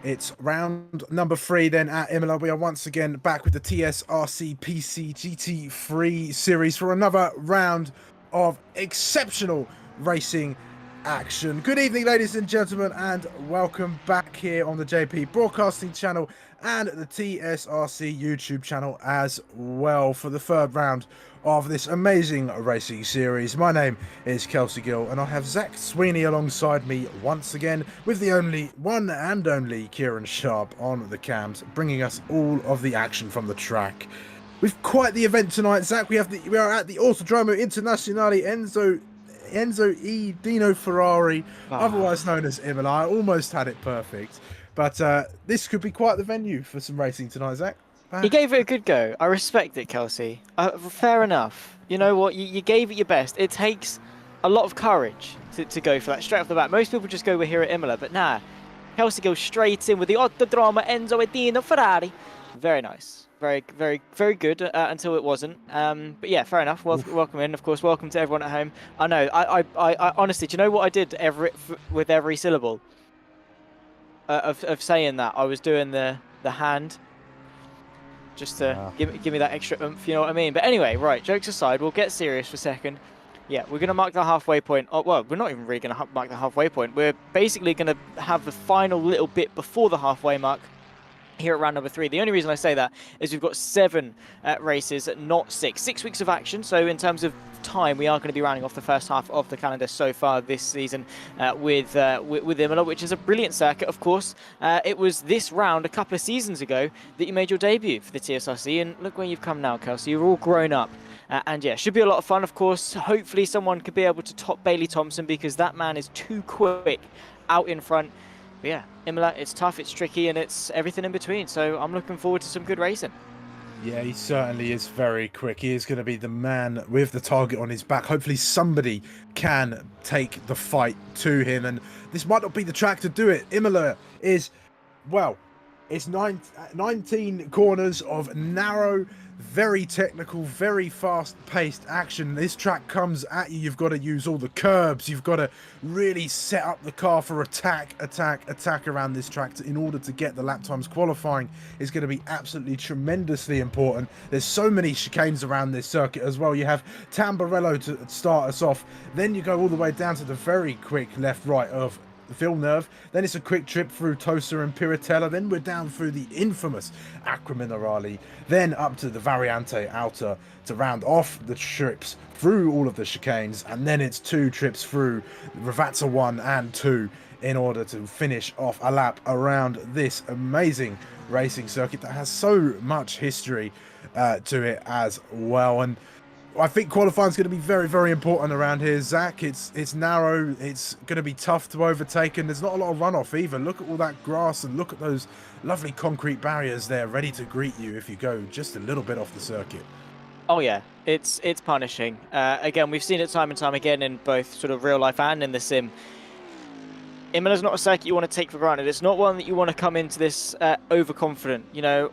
It's round number 3 then at Imola. We are once again back with the TSRC PC GT3 Series for another round of exceptional racing action. Good evening, ladies and gentlemen, and welcome back here on the JP Broadcasting channel and the TSRC YouTube channel as well for the third round of this amazing racing series. My name is Kelsey Gill, and I have Zach Sweeney alongside me once again with the only one and only Kieran Sharp on the cams, bringing us all of the action from the track. We've quite the event tonight, Zach. We are at the Autodromo Internazionale Enzo E. Dino Ferrari, otherwise known as Imola. I almost had it perfect, but this could be quite the venue for some racing tonight, Zach. He gave it a good go. I respect it, Kelsey. Fair enough. You know what? You gave it your best. It takes a lot of courage to go for that straight off the bat. Most people just go, we're here at Imola, but nah. Kelsey goes straight in with the Otto Drama Enzo Edino Ferrari. Very nice. Very, very, very good until it wasn't. But yeah, fair enough. Welcome in, of course. Welcome to everyone at home. I know. I honestly, do you know what I did with every syllable of saying that? I was doing the hand just to give me that extra oomph, you know what I mean? But anyway, right, jokes aside, we'll get serious for a second. Yeah, we're going to mark the halfway point. Oh, well, we're not even really going to mark the halfway point. We're basically going to have the final little bit before the halfway mark here at round number 3. The only reason I say that is we've got 7 races, not 6. 6 weeks of action, so in terms of time, we are going to be rounding off the first half of the calendar so far this season with Imola, which is a brilliant circuit, of course. It was this round a couple of seasons ago that you made your debut for the TSRC, and look where you've come now, Kelsey. You're all grown up. And yeah, should be a lot of fun, of course. Hopefully someone could be able to top Bailey Thompson, because that man is too quick out in front. But yeah, Imola, it's tough, it's tricky, and it's everything in between. So I'm looking forward to some good racing. Yeah, he certainly is very quick. He is going to be the man with the target on his back. Hopefully somebody can take the fight to him, and this might not be the track to do it. Imola is, well, it's 19 corners of narrow, very technical, very fast-paced action. This track comes at you. You've got to use all the curbs. You've got to really set up the car for attack around this track in order to get the lap times. Qualifying is going to be absolutely tremendously important. There's so many chicanes around this circuit as well. You have Tamburello to start us off. Then you go all the way down to the very quick left-right of Villeneuve, then it's a quick trip through Tosa and Piratella, then we're down through the infamous Acqua Minerale, then up to the Variante Outer to round off the trips through all of the chicanes, and then it's 2 trips through Ravazza 1 and 2 in order to finish off a lap around this amazing racing circuit that has so much history to it as well. And I think qualifying is going to be very, very important around here, Zach. It's narrow, it's going to be tough to overtake, and there's not a lot of runoff either. Look at all that grass and look at those lovely concrete barriers there ready to greet you if you go just a little bit off the circuit. Oh yeah, it's punishing. Again, we've seen it time and time again in both sort of real life and in the sim. Imola's not a circuit you want to take for granted. It's not one that you want to come into this overconfident. You know,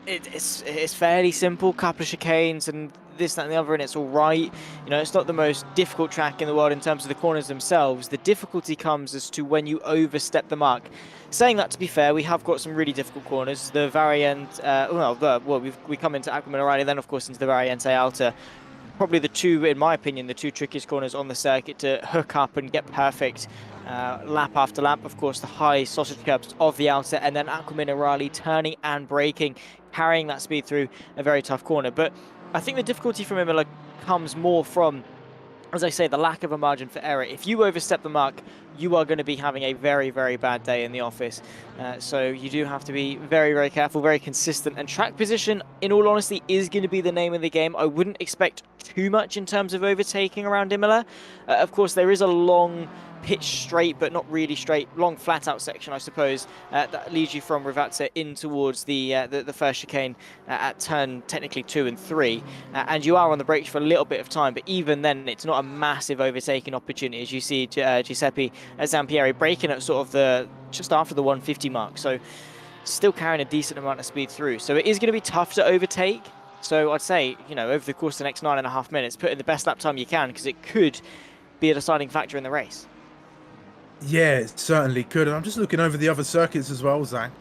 it's fairly simple, couple of chicanes and this, that, and the other, and it's all right. You know, it's not the most difficult track in the world in terms of the corners themselves. The difficulty comes as to when you overstep the mark. Saying that, to be fair, we have got some really difficult corners. The Variante, we come into Acqua Minerale, then of course into the Variante Alta. Probably the two, in my opinion, the 2 trickiest corners on the circuit to hook up and get perfect lap after lap. Of course, the high sausage curbs of the Alta, and then Acqua Minerale turning and braking, carrying that speed through a very tough corner. But I think the difficulty from Imola comes more from, as I say, the lack of a margin for error. If you overstep the mark, you are going to be having a very, very bad day in the office. So you do have to be very, very careful, very consistent. And track position, in all honesty, is going to be the name of the game. I wouldn't expect too much in terms of overtaking around Imola. Of course, there is a long pitch straight, but not really straight, long flat out section, I suppose, that leads you from Ravazza in towards the first chicane at turn technically 2 and 3, and you are on the brakes for a little bit of time, but even then it's not a massive overtaking opportunity, as you see Giuseppe Zampieri braking at sort of just after the 150 mark, so still carrying a decent amount of speed through. So it is going to be tough to overtake. So I'd say, you know, over the course of the next 9.5 minutes, put in the best lap time you can, because it could be a deciding factor in the race. Yeah, it certainly could. And I'm just looking over the other circuits as well, Zach.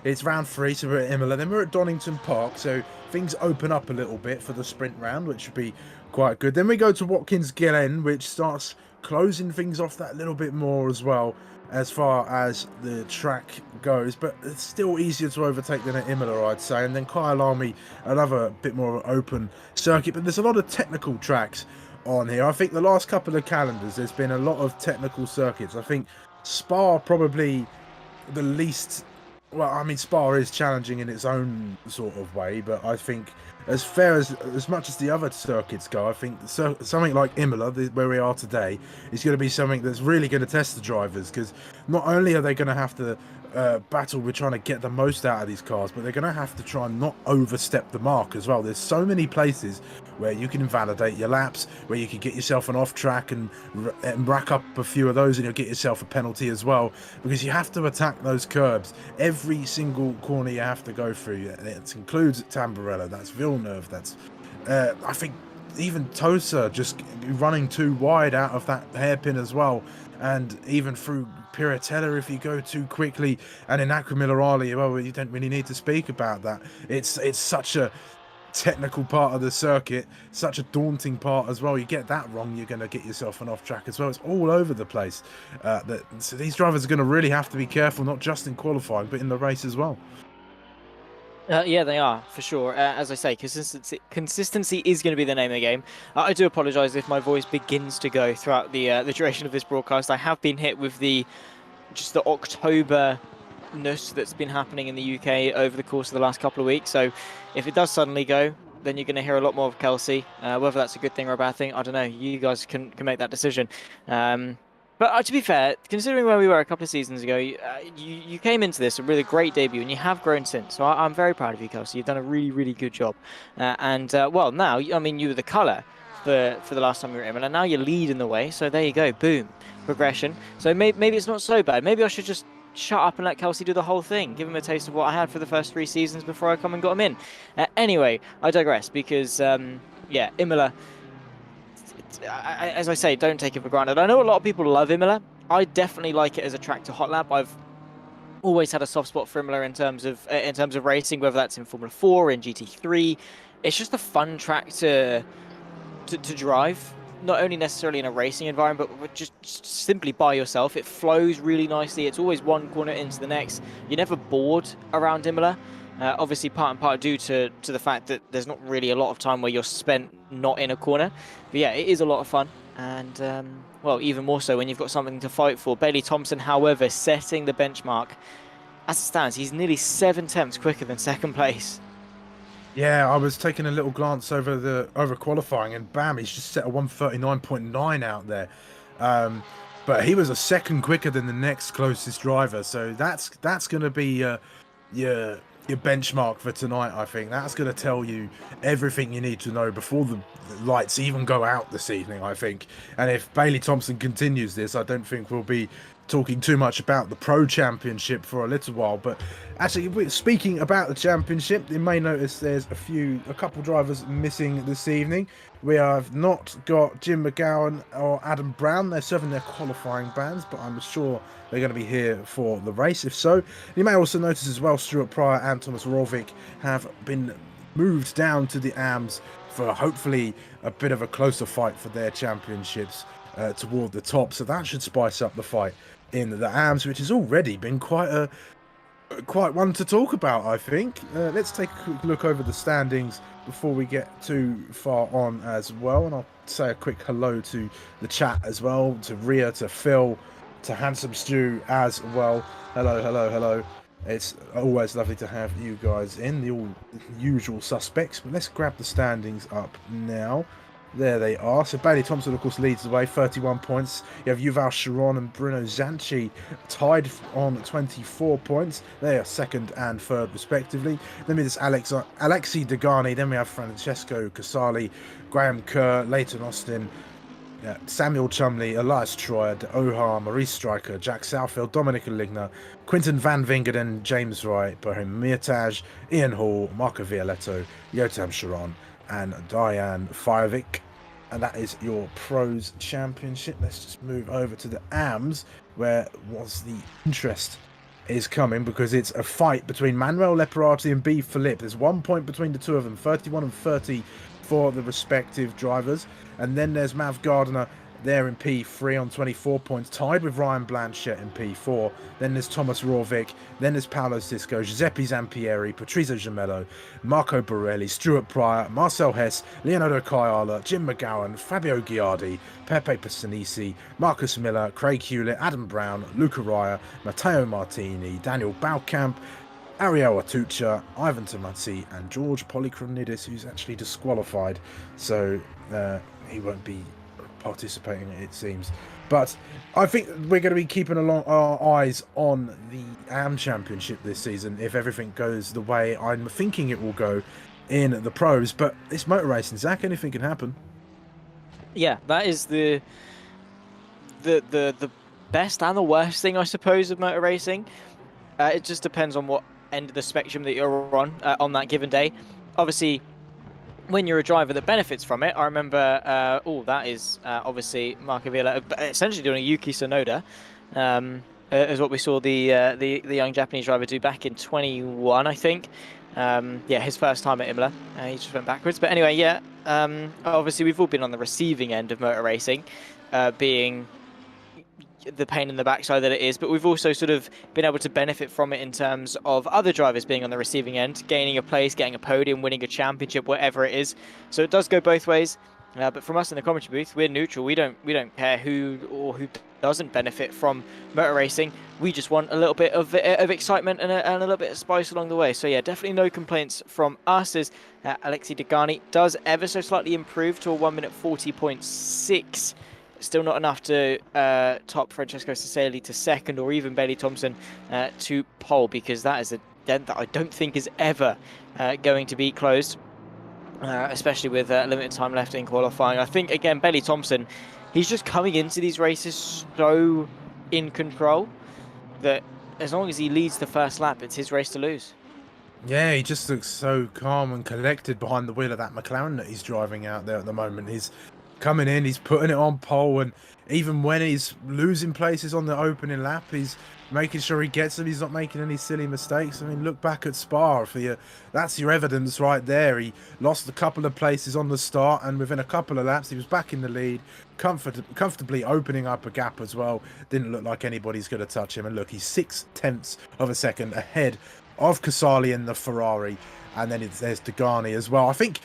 It's round 3, so we're at Imola. Then we're at Donington Park, so things open up a little bit for the sprint round, which should be quite good. Then we go to Watkins Glen, which starts closing things off that little bit more as well, as far as the track goes. But it's still easier to overtake than at Imola, I'd say. And then Kyle Army, another bit more open circuit. But there's a lot of technical tracks on here. I think the last couple of calendars there's been a lot of technical circuits. I think Spa probably the least. Well, I mean, Spa is challenging in its own sort of way, but I think as much as the other circuits go, I think something like Imola, where we are today, is going to be something that's really going to test the drivers, because not only are they going to have to battle with trying to get the most out of these cars, but they're going to have to try and not overstep the mark as well. There's so many places where you can invalidate your laps, where you can get yourself an off track and rack up a few of those, and you'll get yourself a penalty as well, because you have to attack those curbs. Every single corner you have to go through, it includes Tamburello, that's Villeneuve, that's I think even Tosa just running too wide out of that hairpin as well, and even through Piratella if you go too quickly, and in Aquamilarali, well, you don't really need to speak about that. It's such a technical part of the circuit, such a daunting part as well. You get that wrong, you're going to get yourself an off track as well. It's all over the place. So these drivers are going to really have to be careful, not just in qualifying, but in the race as well. Yeah, they are, for sure. As I say, consistency is going to be the name of the game. I do apologise if my voice begins to go throughout the duration of this broadcast. I have been hit with just the October-ness that's been happening in the UK over the course of the last couple of weeks. So if it does suddenly go, then you're going to hear a lot more of Kelsey. Whether that's a good thing or a bad thing, I don't know. You guys can make that decision. But to be fair, considering where we were a couple of seasons ago, you came into this with a great debut, and you have grown since. So I'm very proud of you, Kelsey. You've done a really, really good job. Well, now, I mean, you were the colour for the last time you were at Imola, and now you're leading the way. So there you go, boom, progression. So maybe it's not so bad. Maybe I should just shut up and let Kelsey do the whole thing. Give him a taste of what I had for the first 3 seasons before I come and got him in. Anyway, I digress because, yeah, Imola... as I say, don't take it for granted. I know a lot of people love Imola. I definitely like it as a track to hot lap. I've always had a soft spot for Imola in terms of racing, whether that's in Formula 4, in GT3. It's just a fun track to drive. Not only necessarily in a racing environment, but just simply by yourself. It flows really nicely. It's always one corner into the next. You're never bored around Imola. Obviously, part and part due to the fact that there's not really a lot of time where you're spent not in a corner. But yeah, it is a lot of fun. And, well, even more so when you've got something to fight for. Bailey Thompson, however, setting the benchmark. As it stands, he's nearly 7 tenths quicker than second place. Yeah, I was taking a little glance over qualifying, and bam, he's just set a 1:39.9 out there. But he was a second quicker than the next closest driver, so that's going to be your benchmark for tonight. I think that's going to tell you everything you need to know before the lights even go out this evening, I think. And if Bailey Thompson continues this, I don't think we'll be talking too much about the Pro Championship for a little while. But actually, speaking about the championship, you may notice there's a couple drivers missing this evening. We have not got Jim McGowan or Adam Brown. They're serving their qualifying bans, but I'm sure they're going to be here for the race. If so, you may also notice as well Stuart Pryor and Thomas Rovik have been moved down to the AMS for hopefully a bit of a closer fight for their championships toward the top. So that should spice up the fight in the AMS, which has already been quite one to talk about, I think. Let's take a quick look over the standings before we get too far on as well, and I'll say a quick hello to the chat as well, to Ria, to Phil, to Handsome Stew as well. Hello. It's always lovely to have you guys in, the all usual suspects. But let's grab the standings up now. There they are. So Bailey Thompson, of course, leads the way, 31 points. You have Yuval Sharon and Bruno Zanchi tied on 24 points. They are second and third, respectively. Then we have Alexi Degani. Then we have Francesco Casali, Graham Kerr, Leighton Austin, Samuel Chumley, Elias Troyer, Ohar, Maurice Stryker, Jack Southfield, Dominic Ligner, Quinton Van Vingeren, James Wright, Bohem Mirtaj, Ian Hall, Marco Violetto, Yotam Sharon, and Diane Firevic. And that is your Pros Championship. Let's just move over to the AMS, where the interest is coming, because it's a fight between Manuel Leparati and B. Philippe. There's 1 point between the two of them, 31 and 30 for the respective drivers. And then there's Mav Gardner there in P3 on 24 points, tied with Ryan Blanchett in P4. Then there's Thomas Rovik. Then there's Paolo Sisco, Giuseppe Zampieri, Patrizio Gemello, Marco Borelli, Stuart Pryor, Marcel Hess, Leonardo Kayala, Jim McGowan, Fabio Ghiardi, Pepe Passanisi, Marcus Miller, Craig Hewlett, Adam Brown, Luca Raya, Matteo Martini, Daniel Baukamp, Ariel Atucha, Ivan Tomazzi, and George Polychronidis, who's actually disqualified, so he won't be participating, it seems. But I think we're going to be keeping our eyes on the AM Championship this season if everything goes the way I'm thinking it will go in the pros. But it's motor racing, Zach. Anything can happen. Yeah, that is the best and the worst thing, I suppose, of motor racing. It just depends on what end of the spectrum that you're on that given day. Obviously, when you're a driver that benefits from it, I remember, that is obviously Marco Villa essentially doing a Yuki Tsunoda, is what we saw the young Japanese driver do back in 21, I think. Yeah, his first time at Imola. He just went backwards. But anyway, yeah, obviously we've all been on the receiving end of motor racing, being the pain in the backside that it is, but we've also sort of been able to benefit from it in terms of other drivers being on the receiving end, gaining a place, getting a podium, winning a championship, whatever it is. So it does go both ways. But from us in the commentary booth, we're neutral. We don't care who doesn't benefit from motor racing. We just want a little bit of excitement and a little bit of spice along the way. So yeah, definitely no complaints from us. As Alexei Degani does ever so slightly improve to a 1 minute 40.6. Still not enough to top Francesco Cesali to second, or even Bailey Thompson to pole, because that is a dent that I don't think is ever going to be closed, especially with limited time left in qualifying. I think, again, Bailey Thompson, he's just coming into these races so in control that as long as he leads the first lap, it's his race to lose. Yeah, he just looks so calm and collected behind the wheel of that McLaren that he's driving out there at the moment. He's coming in, he's putting it on pole, and even when he's losing places on the opening lap, he's making sure he gets them. He's not making any silly mistakes. I mean, look back at Spa for you. That's your evidence right there. He lost a couple of places on the start, and within a couple of laps, he was back in the lead, comfortably opening up a gap as well. Didn't look like anybody's going to touch him. And look, he's 0.6 of a second ahead of Casali in the Ferrari. And then there's Degani as well. I think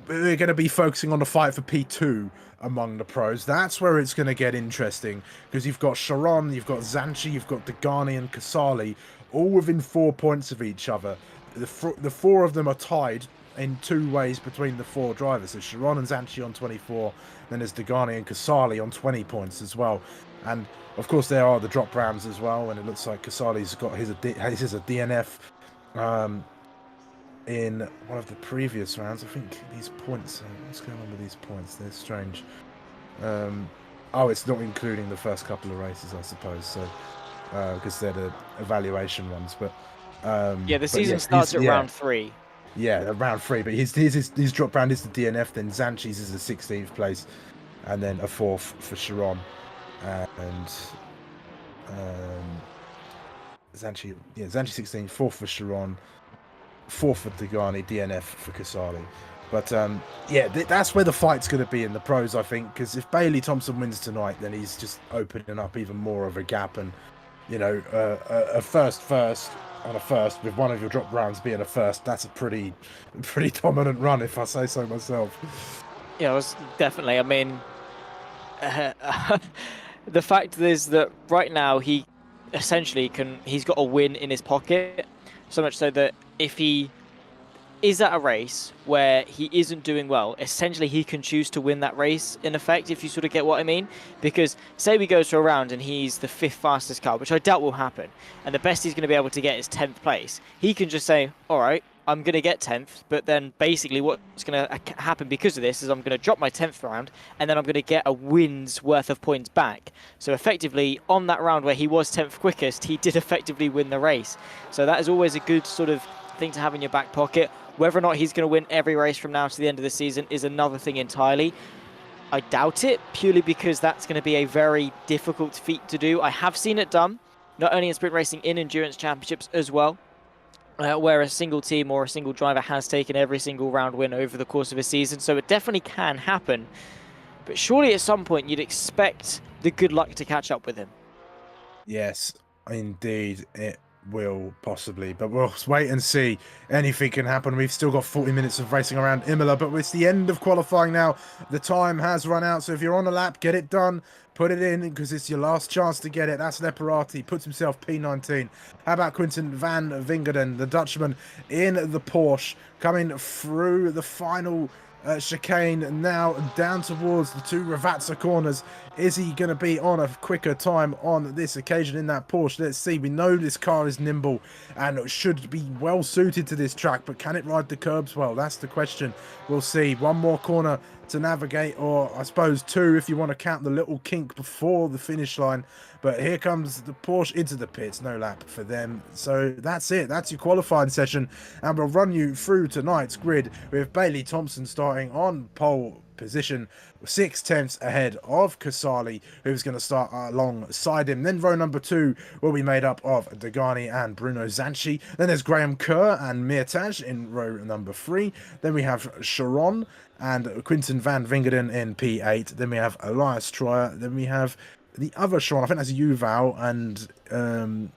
we're going to be focusing on the fight for P2 among the pros. That's where it's going to get interesting, because you've got Sharon, you've got Zanchi, you've got Degani and Casali, all within 4 points of each other. The four of them are tied in 2 ways between the 4 drivers. So Sharon and Zanchi on 24, then there's Degani and Casali on 20 points as well. And of course there are the drop rounds as well, and it looks like Casali's got his a DNF in one of the previous rounds. I think these points, what's going on with these points? They're strange. Oh, it's not including the first couple of races, I suppose, so because they're the evaluation ones. But yeah, the season starts at round 3. Yeah, round 3, but his drop round is the DNF, then Zanchi's is the 16th place, and then a 4th for Sharon, and Zanchi 16th, 4th for Sharon, 4th for Degani, DNF for Casali. But yeah, that's where the fight's going to be in the pros, I think, because if Bailey Thompson wins tonight, then he's just opening up even more of a gap. And you know, a first on a first with one of your drop rounds being a first, that's a pretty dominant run, if I say so myself. Yeah, it was definitely. I mean, the fact is that right now he essentially he's got a win in his pocket, so much so that if he is at a race where he isn't doing well, essentially he can choose to win that race, in effect, if you sort of get what I mean. Because say we go to a round and he's the 5th fastest car, which I doubt will happen, and the best he's going to be able to get is 10th place, he can just say, all right, I'm going to get 10th, but then basically what's going to happen because of this is I'm going to drop my 10th round, and then I'm going to get a win's worth of points back. So effectively, on that round where he was 10th quickest, he did effectively win the race. So that is always a good sort of thing to have in your back pocket. Whether or not he's going to win every race from now to the end of the season is another thing entirely. I doubt it, purely because that's going to be a very difficult feat to do. I have seen it done, not only in sprint racing, in endurance championships as well, where a single team or a single driver has taken every single round win over the course of a season. So it definitely can happen. But surely at some point you'd expect the good luck to catch up with him. Yes, indeed it will, possibly, but we'll wait and see. Anything can happen. We've still got 40 minutes of racing around Imola, but it's the end of qualifying now. The time has run out, so if you're on a lap, get it done. Put it in because it's your last chance to get it. That's Leparati, puts himself P19. How about Quinten van Vingeren, the Dutchman, in the Porsche, coming through the final chicane now down towards the 2 Ravazza corners. Is he going to be on a quicker time on this occasion in that Porsche? Let's see. We know this car is nimble and should be well suited to this track, but can it ride the curbs well? That's the question. We'll see. One more corner to navigate, or I suppose 2 if you want to count the little kink before the finish line. But here comes the Porsche into the pits. No lap for them. So that's it. That's your qualifying session. And we'll run you through tonight's grid with Bailey Thompson starting on pole position, 6/10 ahead of Casali, who's going to start alongside him. Then row number 2 will be made up of Degani and Bruno Zanchi. Then there's Graham Kerr and Mirtaj in row number 3. Then we have Sharon and Quinten van Vingeren in P8. Then we have Elias Troyer. Then we have the other Sharon, I think that's Yuval, and I'm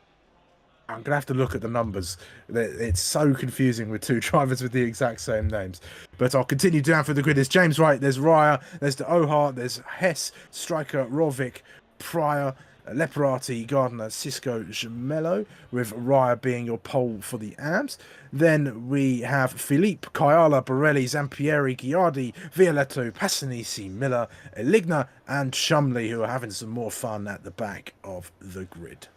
going to have to look at the numbers. It's so confusing with 2 drivers with the exact same names. But I'll continue down for the grid. There's James Wright, there's Raya, there's the Ohart, there's Hess, Striker, Rovic, Pryor, Leparati, Gardner, Cisco, Gemello, with Raya being your pole for the AMS. Then we have Philippe, Kayala, Borelli, Zampieri, Giardi, Violetto, Passanisi, Miller, Eligna, and Shumley, who are having some more fun at the back of the grid.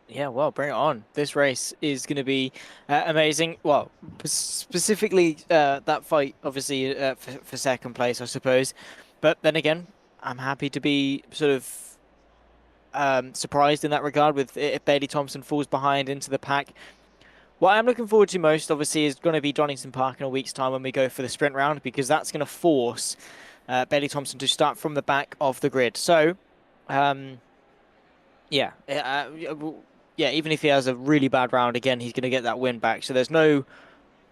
Yeah, well, bring it on. This race is going to be amazing. Well, specifically that fight, obviously, for second place, I suppose. But then again, I'm happy to be sort of surprised in that regard with if Bailey Thompson falls behind into the pack. What I'm looking forward to most, obviously, is going to be Donington Park in a week's time when we go for the sprint round, because that's going to force Bailey Thompson to start from the back of the grid. So, yeah, even if he has a really bad round, again, he's going to get that win back. So there's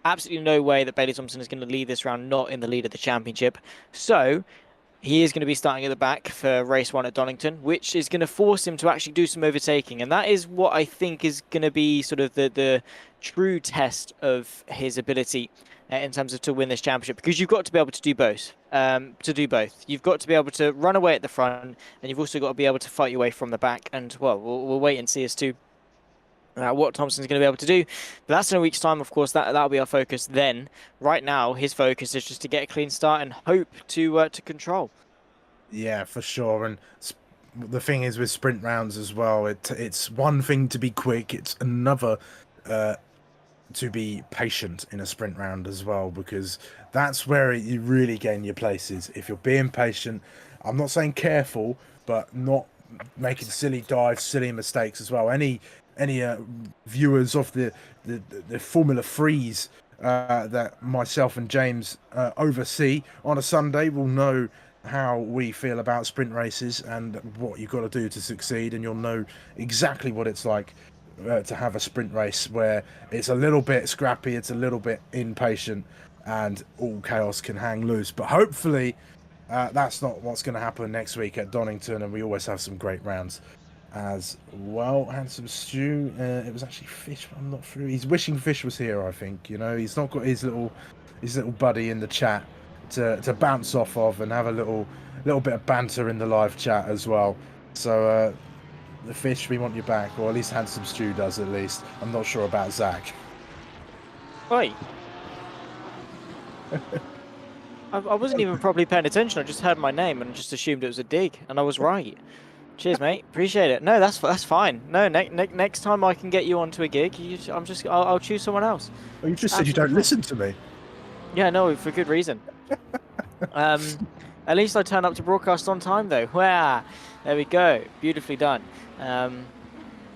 absolutely no way that Bailey Thompson is going to lead this round not in the lead of the championship. So he is going to be starting at the back for race 1 at Donington, which is going to force him to actually do some overtaking. And that is what I think is going to be sort of the true test of his ability in terms of to win this championship, because you've got to be able to do both. You've got to be able to run away at the front, and you've also got to be able to fight your way from the back. And well, we'll wait and see as to what Thompson's going to be able to do. But that's in a week's time, of course. That'll be our focus then. Right now, his focus is just to get a clean start and hope to control. Yeah, for sure. And the thing is with sprint rounds as well, it's one thing to be quick, it's another to be patient in a sprint round as well, because that's where you really gain your places. If you're being patient, I'm not saying careful, but not making silly dives, silly mistakes as well. Any viewers of the Formula 3s that myself and James oversee on a Sunday will know how we feel about sprint races and what you've got to do to succeed, and you'll know exactly what it's like to have a sprint race where it's a little bit scrappy, it's a little bit impatient, and all chaos can hang loose. But hopefully that's not what's going to happen next week at Donington, and we always have some great rounds as well. Handsome Stew, it was actually Fish, but I'm not through. He's wishing Fish was here, I think. You know, he's not got his little buddy in the chat to bounce off of and have a little bit of banter in the live chat as well. So the Fish, we want you back, or at least Handsome Stew does. At least I'm not sure about Zach. Oi. I wasn't even properly paying attention. I just heard my name and just assumed it was a dig, and I was right. Cheers, mate. Appreciate it. No, that's fine. No, next time I can get you onto a gig, I'll choose someone else. Well, you just said you don't listen to me. Yeah, no, for good reason. At least I turn up to broadcast on time, though. Wow, there we go. Beautifully done.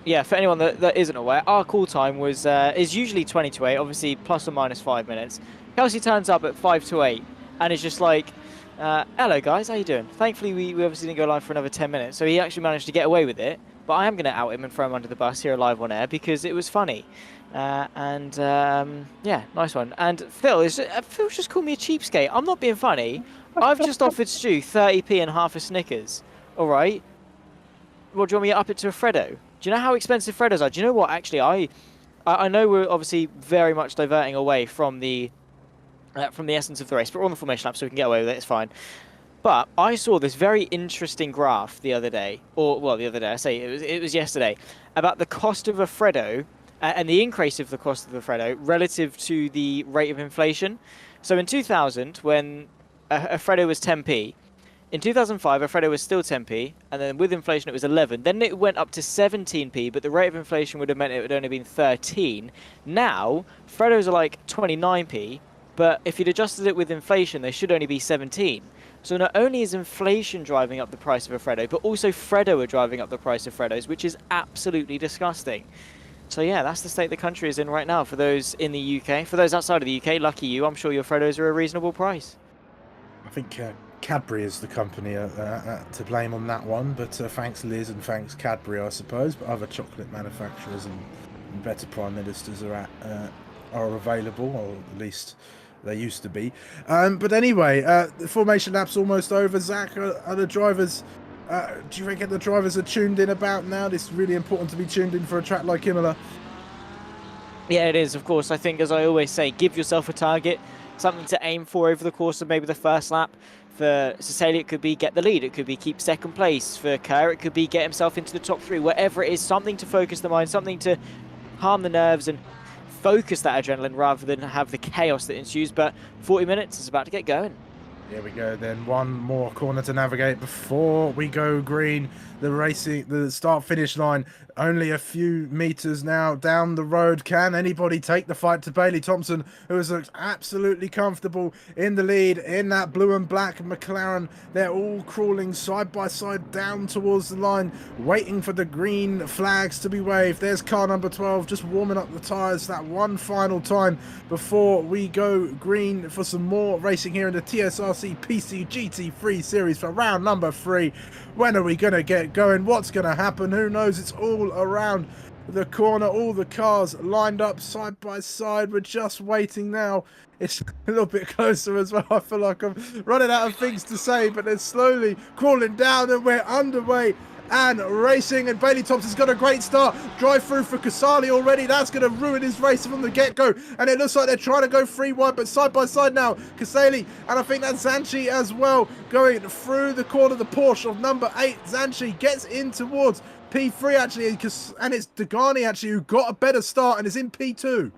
Yeah, for anyone that isn't aware, our call time is usually 20 to 8, obviously plus or minus 5 minutes. Kelsey turns up at 5 to 8, and it's just like, hello guys, how you doing? Thankfully, we obviously didn't go live for another 10 minutes, so he actually managed to get away with it. But I am going to out him and throw him under the bus here live on air because it was funny. Yeah, nice one. And Phil's just called me a cheapskate. I'm not being funny. I've just offered Stu 30p and half a Snickers. All right. Well, do you want me to up it to a Freddo? Do you know how expensive Freddos are? Do you know what? Actually, I know we're obviously very much diverting away from the essence of the race, but we're on the formation lap, so we can get away with it. It's fine. But I saw this very interesting graph the other day, or well, the other day, I say it was yesterday, about the cost of a Freddo and the increase of the cost of the Freddo relative to the rate of inflation. So in 2000, when a Freddo was 10p, in 2005, a Freddo was still 10p, and then with inflation it was 11. Then it went up to 17p, but the rate of inflation would have meant it would only been 13. Now, Freddos are like 29p, but if you'd adjusted it with inflation, they should only be 17. So not only is inflation driving up the price of a Freddo, but also Freddo are driving up the price of Freddos, which is absolutely disgusting. So yeah, that's the state the country is in right now for those in the UK. For those outside of the UK, lucky you, I'm sure your Freddos are a reasonable price. I think Cadbury is the company to blame on that one, but thanks Liz and thanks Cadbury, I suppose. But other chocolate manufacturers and better prime ministers are available, or at least they used to be. But anyway, the formation lap's almost over. Zach, are the drivers? Do you reckon the drivers are tuned in about now? It's really important to be tuned in for a track like Imola. Yeah, it is, of course. I think, as I always say, give yourself a target, something to aim for over the course of maybe the first lap. For Cecilia, it could be get the lead. It could be keep second place. For Kerr, it could be get himself into the top three. Whatever it is, something to focus the mind, something to calm the nerves and focus that adrenaline rather than have the chaos that ensues. But 40 minutes is about to get going. Here we go then, one more corner to navigate before we go green. The start-finish line, only a few meters now down the road. Can anybody take the fight to Bailey Thompson, who has looked absolutely comfortable in the lead in that blue and black McLaren? They're all crawling side by side down towards the line, waiting for the green flags to be waved. There's car number 12 just warming up the tyres that one final time before we go green for some more racing here in the TSRC PC GT3 Series for round number 3. When are we going to get going? What's going to happen? Who knows? It's all around the corner. All the cars lined up side by side. We're just waiting now. It's a little bit closer as well. I feel like I'm running out of things to say, but they're slowly crawling down and we're underway and racing. And Bailey Thompson's got a great start. Drive through for Casali already. That's going to ruin his race from the get-go. And it looks like they're trying to go 3 wide, but side by side now, Casali, and I think that's Zanchi as well, going through the corner. The Porsche of number 8. Zanchi gets in towards P3 actually, and it's Degani actually who got a better start and is in P2.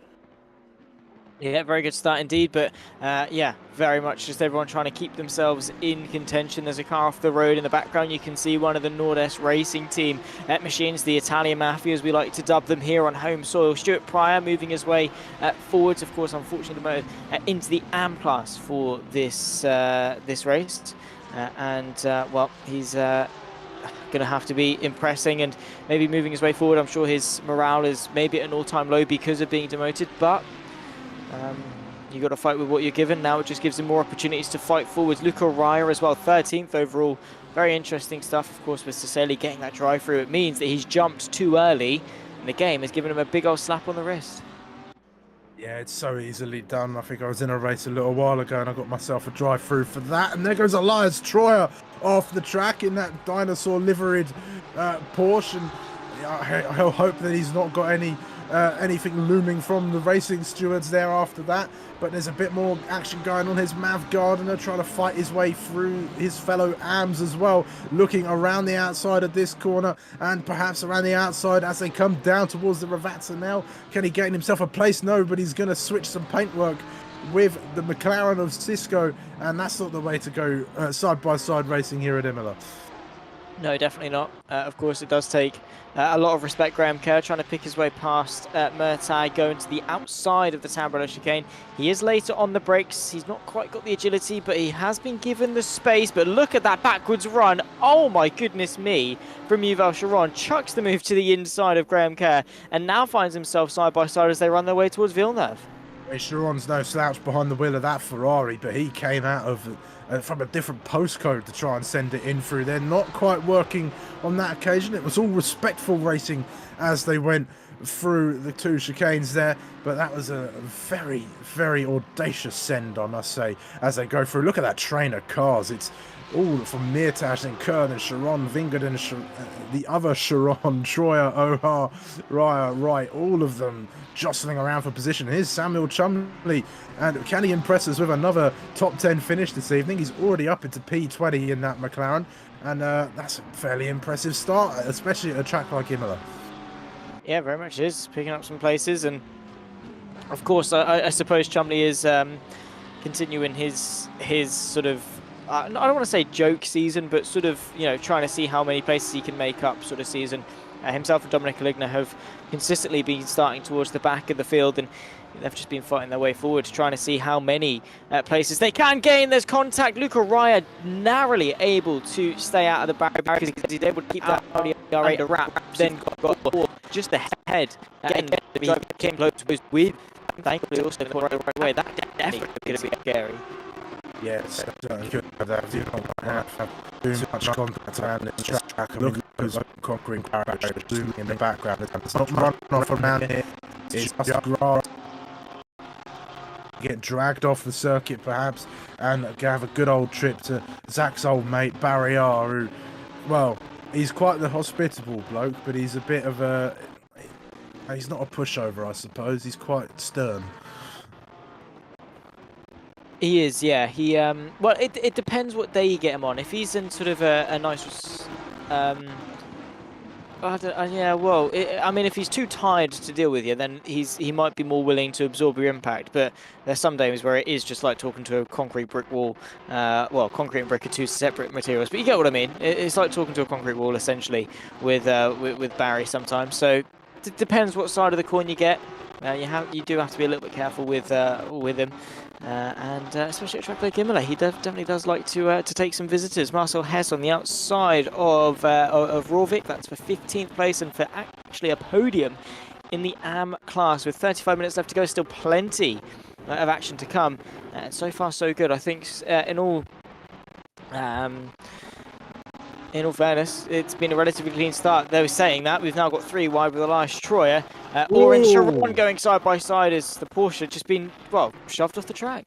Yeah, very good start indeed, but yeah, very much just everyone trying to keep themselves in contention. There's a car off the road in the background. You can see one of the Nord-Est racing team machines, the Italian Mafia, as we like to dub them here on home soil. Stuart Pryor moving his way forwards, of course, unfortunately, the motor into the AM class for this this race. Well, he's going to have to be impressing and maybe moving his way forward. I'm sure his morale is maybe at an all-time low because of being demoted, but you got to fight with what you're given. Now it just gives him more opportunities to fight forwards. Luca Raya as well, 13th overall. Very interesting stuff, of course, with Cecilia getting that drive through. It means that he's jumped too early, and the game has given him a big old slap on the wrist. Yeah, it's so easily done. I think I was in a race a little while ago and I got myself a drive through for that. And there goes Elias Troyer off the track in that dinosaur liveried Porsche. And I'll hope that he's not got anything looming from the racing stewards there after that. But there's a bit more action going on. His Mav Gardner trying to fight his way through his fellow AMs as well, looking around the outside of this corner and perhaps around the outside as they come down towards the Ravazza now. Can he get himself a place? No, but he's going to switch some paintwork with the McLaren of Cisco, and that's not the way to go side-by-side racing here at Imola. No, definitely not. Of course, it does take a lot of respect. Graham Kerr trying to pick his way past Murtagh, going to the outside of the Tamburello chicane. He is later on the brakes. He's not quite got the agility, but he has been given the space. But look at that backwards run. Oh, my goodness me. From Yuval Sharon. Chucks the move to the inside of Graham Kerr and now finds himself side by side as they run their way towards Villeneuve. Sharon's no slouch behind the wheel of that Ferrari, but he came out of from a different postcode to try and send it in through. They're not quite working on that occasion. It was all respectful racing as they went through the 2 chicanes there, but that was a very, very audacious send, I must say, as they go through. Look at that train of cars. It's all from Meertash and Kern and Sharon, Vingard and the other Sharon, Troyer, Ohar, Raya, Wright, all of them jostling around for position. Here's Samuel Chumley, and can he impress us with another top 10 finish this evening? He's already up into P20 in that McLaren, and that's a fairly impressive start, especially at a track like Imola. Yeah, very much is, picking up some places, and of course I suppose Chumley is continuing his sort of I don't want to say joke season, but sort of, you know, trying to see how many places he can make up sort of season. Himself and Dominic Aligna have consistently been starting towards the back of the field, and they've just been fighting their way forward, trying to see how many places they can gain. There's contact. Luca Raya narrowly able to stay out of the barrier because he's able to keep that RA to wrap. Then got just ahead. Again, the driver came close with, thankfully, also the right way. That definitely going to be scary. Yes, certainly could have that. You don't have too much contact around this track. Look at those conquering barriers zooming in the background. It's not run off around here. It's just grass. Get dragged off the circuit perhaps, and have a good old trip to Zach's old mate Barry R, who, well, he's quite the hospitable bloke, but he's a bit of a, he's not a pushover, I suppose. He's quite stern. He is, yeah. He well, it depends what day you get him on. If he's in sort of a nice, yeah. Well, I mean, if he's too tired to deal with you, then he might be more willing to absorb your impact. But there's some days where it is just like talking to a concrete brick wall. Well, concrete and brick are two separate materials, but you get what I mean. It's like talking to a concrete wall essentially with Barry sometimes. So it depends what side of the coin you get. You do have to be a little bit careful with him. And especially at a track like Imola, he definitely does like to take some visitors. Marcel Hess on the outside of Rovik, that's for 15th place and for actually a podium in the AM class with 35 minutes left to go. Still plenty of action to come. So far, so good. I think in all fairness, it's been a relatively clean start. They were saying that. We've now got 3 wide with Elias Troyer. Orange Sharon going side by side as the Porsche just been, well, shoved off the track.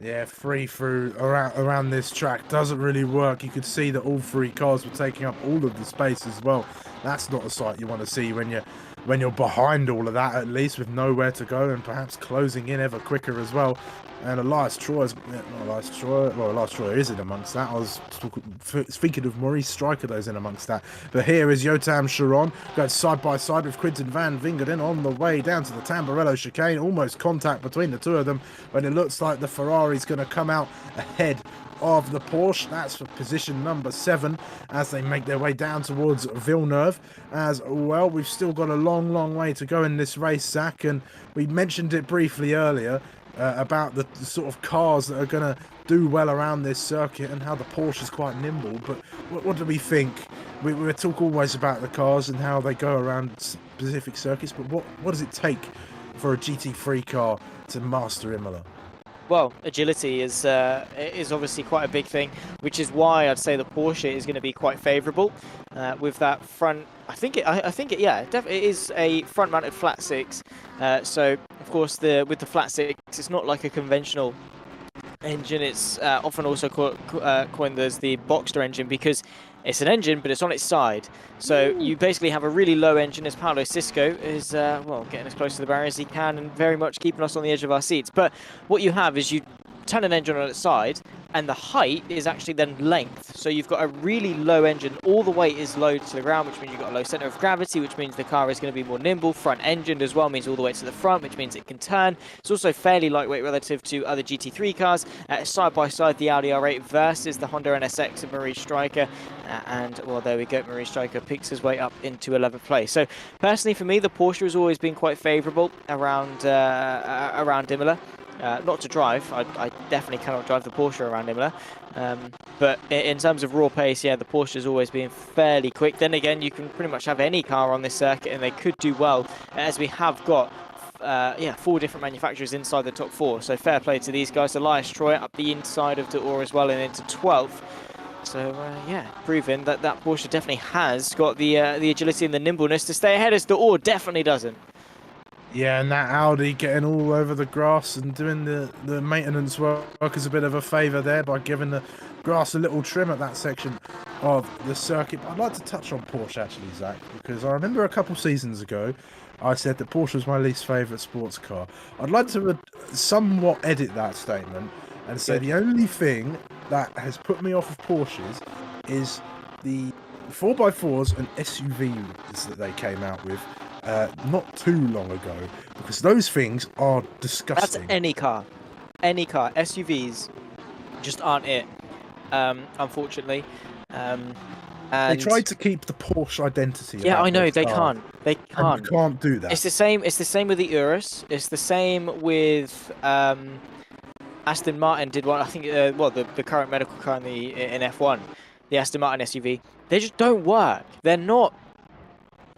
Yeah, free through around this track doesn't really work. You could see that all 3 cars were taking up all of the space as well. That's not a sight you want to see when you're behind all of that, at least, with nowhere to go and perhaps closing in ever quicker as well. And Elias Troyer is in amongst that. I was speaking of Maurice Stryker, those in amongst that. But here is Yotam Sharon going side by side with Quinton Van Vingerden on the way down to the Tamburello chicane. Almost contact between the two of them, but it looks like the Ferrari's going to come out ahead of the Porsche. That's for position number 7 as they make their way down towards Villeneuve. As well, we've still got a long way to go in this race, Zach, and we mentioned it briefly earlier about the sort of cars that are going to do well around this circuit and how the Porsche is quite nimble. But what do we think? We talk always about the cars and how they go around specific circuits, but what does it take for a GT3 car to master Imola? Well, agility is obviously quite a big thing, which is why I'd say the Porsche is going to be quite favourable with that front. I think it is a front-mounted flat 6. So of course with the flat 6, it's not like a conventional engine. It's often also coined as the Boxster engine because it's an engine, but it's on its side. So you basically have a really low engine, as Paolo Sisco is, well, getting as close to the barrier as he can and very much keeping us on the edge of our seats. But what you have is you turn an engine on its side, and the height is actually then length. So you've got a really low engine. All the weight is low to the ground, which means you've got a low center of gravity, which means the car is going to be more nimble. Front engined as well means all the way to the front, which means it can turn. It's also fairly lightweight relative to other GT3 cars. Side by side, the Audi R8 versus the Honda NSX of Maurice Stryker. And, well, there we go. Maurice Stryker picks his way up into 11th place. So, personally, for me, the Porsche has always been quite favourable around Imola. Not to drive. I definitely cannot drive the Porsche around Imola. But in terms of raw pace, yeah, the Porsche has always been fairly quick. Then again, you can pretty much have any car on this circuit and they could do well, as we have got 4 different manufacturers inside the top 4. So fair play to these guys. Elias Troyer up the inside of D'Or as well and into 12th. So yeah, proving that Porsche definitely has got the agility and the nimbleness to stay ahead, as the Ore definitely doesn't. Yeah, and that Audi getting all over the grass and doing the maintenance work is a bit of a favour there by giving the grass a little trim at that section of the circuit. I'd like to touch on Porsche actually, Zach, because I remember a couple seasons ago I said that Porsche was my least favourite sports car. I'd like to somewhat edit that statement and say the only thing that has put me off of Porsches is the 4x4s and SUVs that they came out with not too long ago, because those things are disgusting. That's any car. SUVs just aren't it, unfortunately. And they tried to keep the Porsche identity. Yeah, I know, they car, can't. They can't. And you can't do that. It's the same with the Urus. It's the same with Aston Martin did one, I think, well, the current medical car in F1, the Aston Martin SUV. They just don't work. They're not.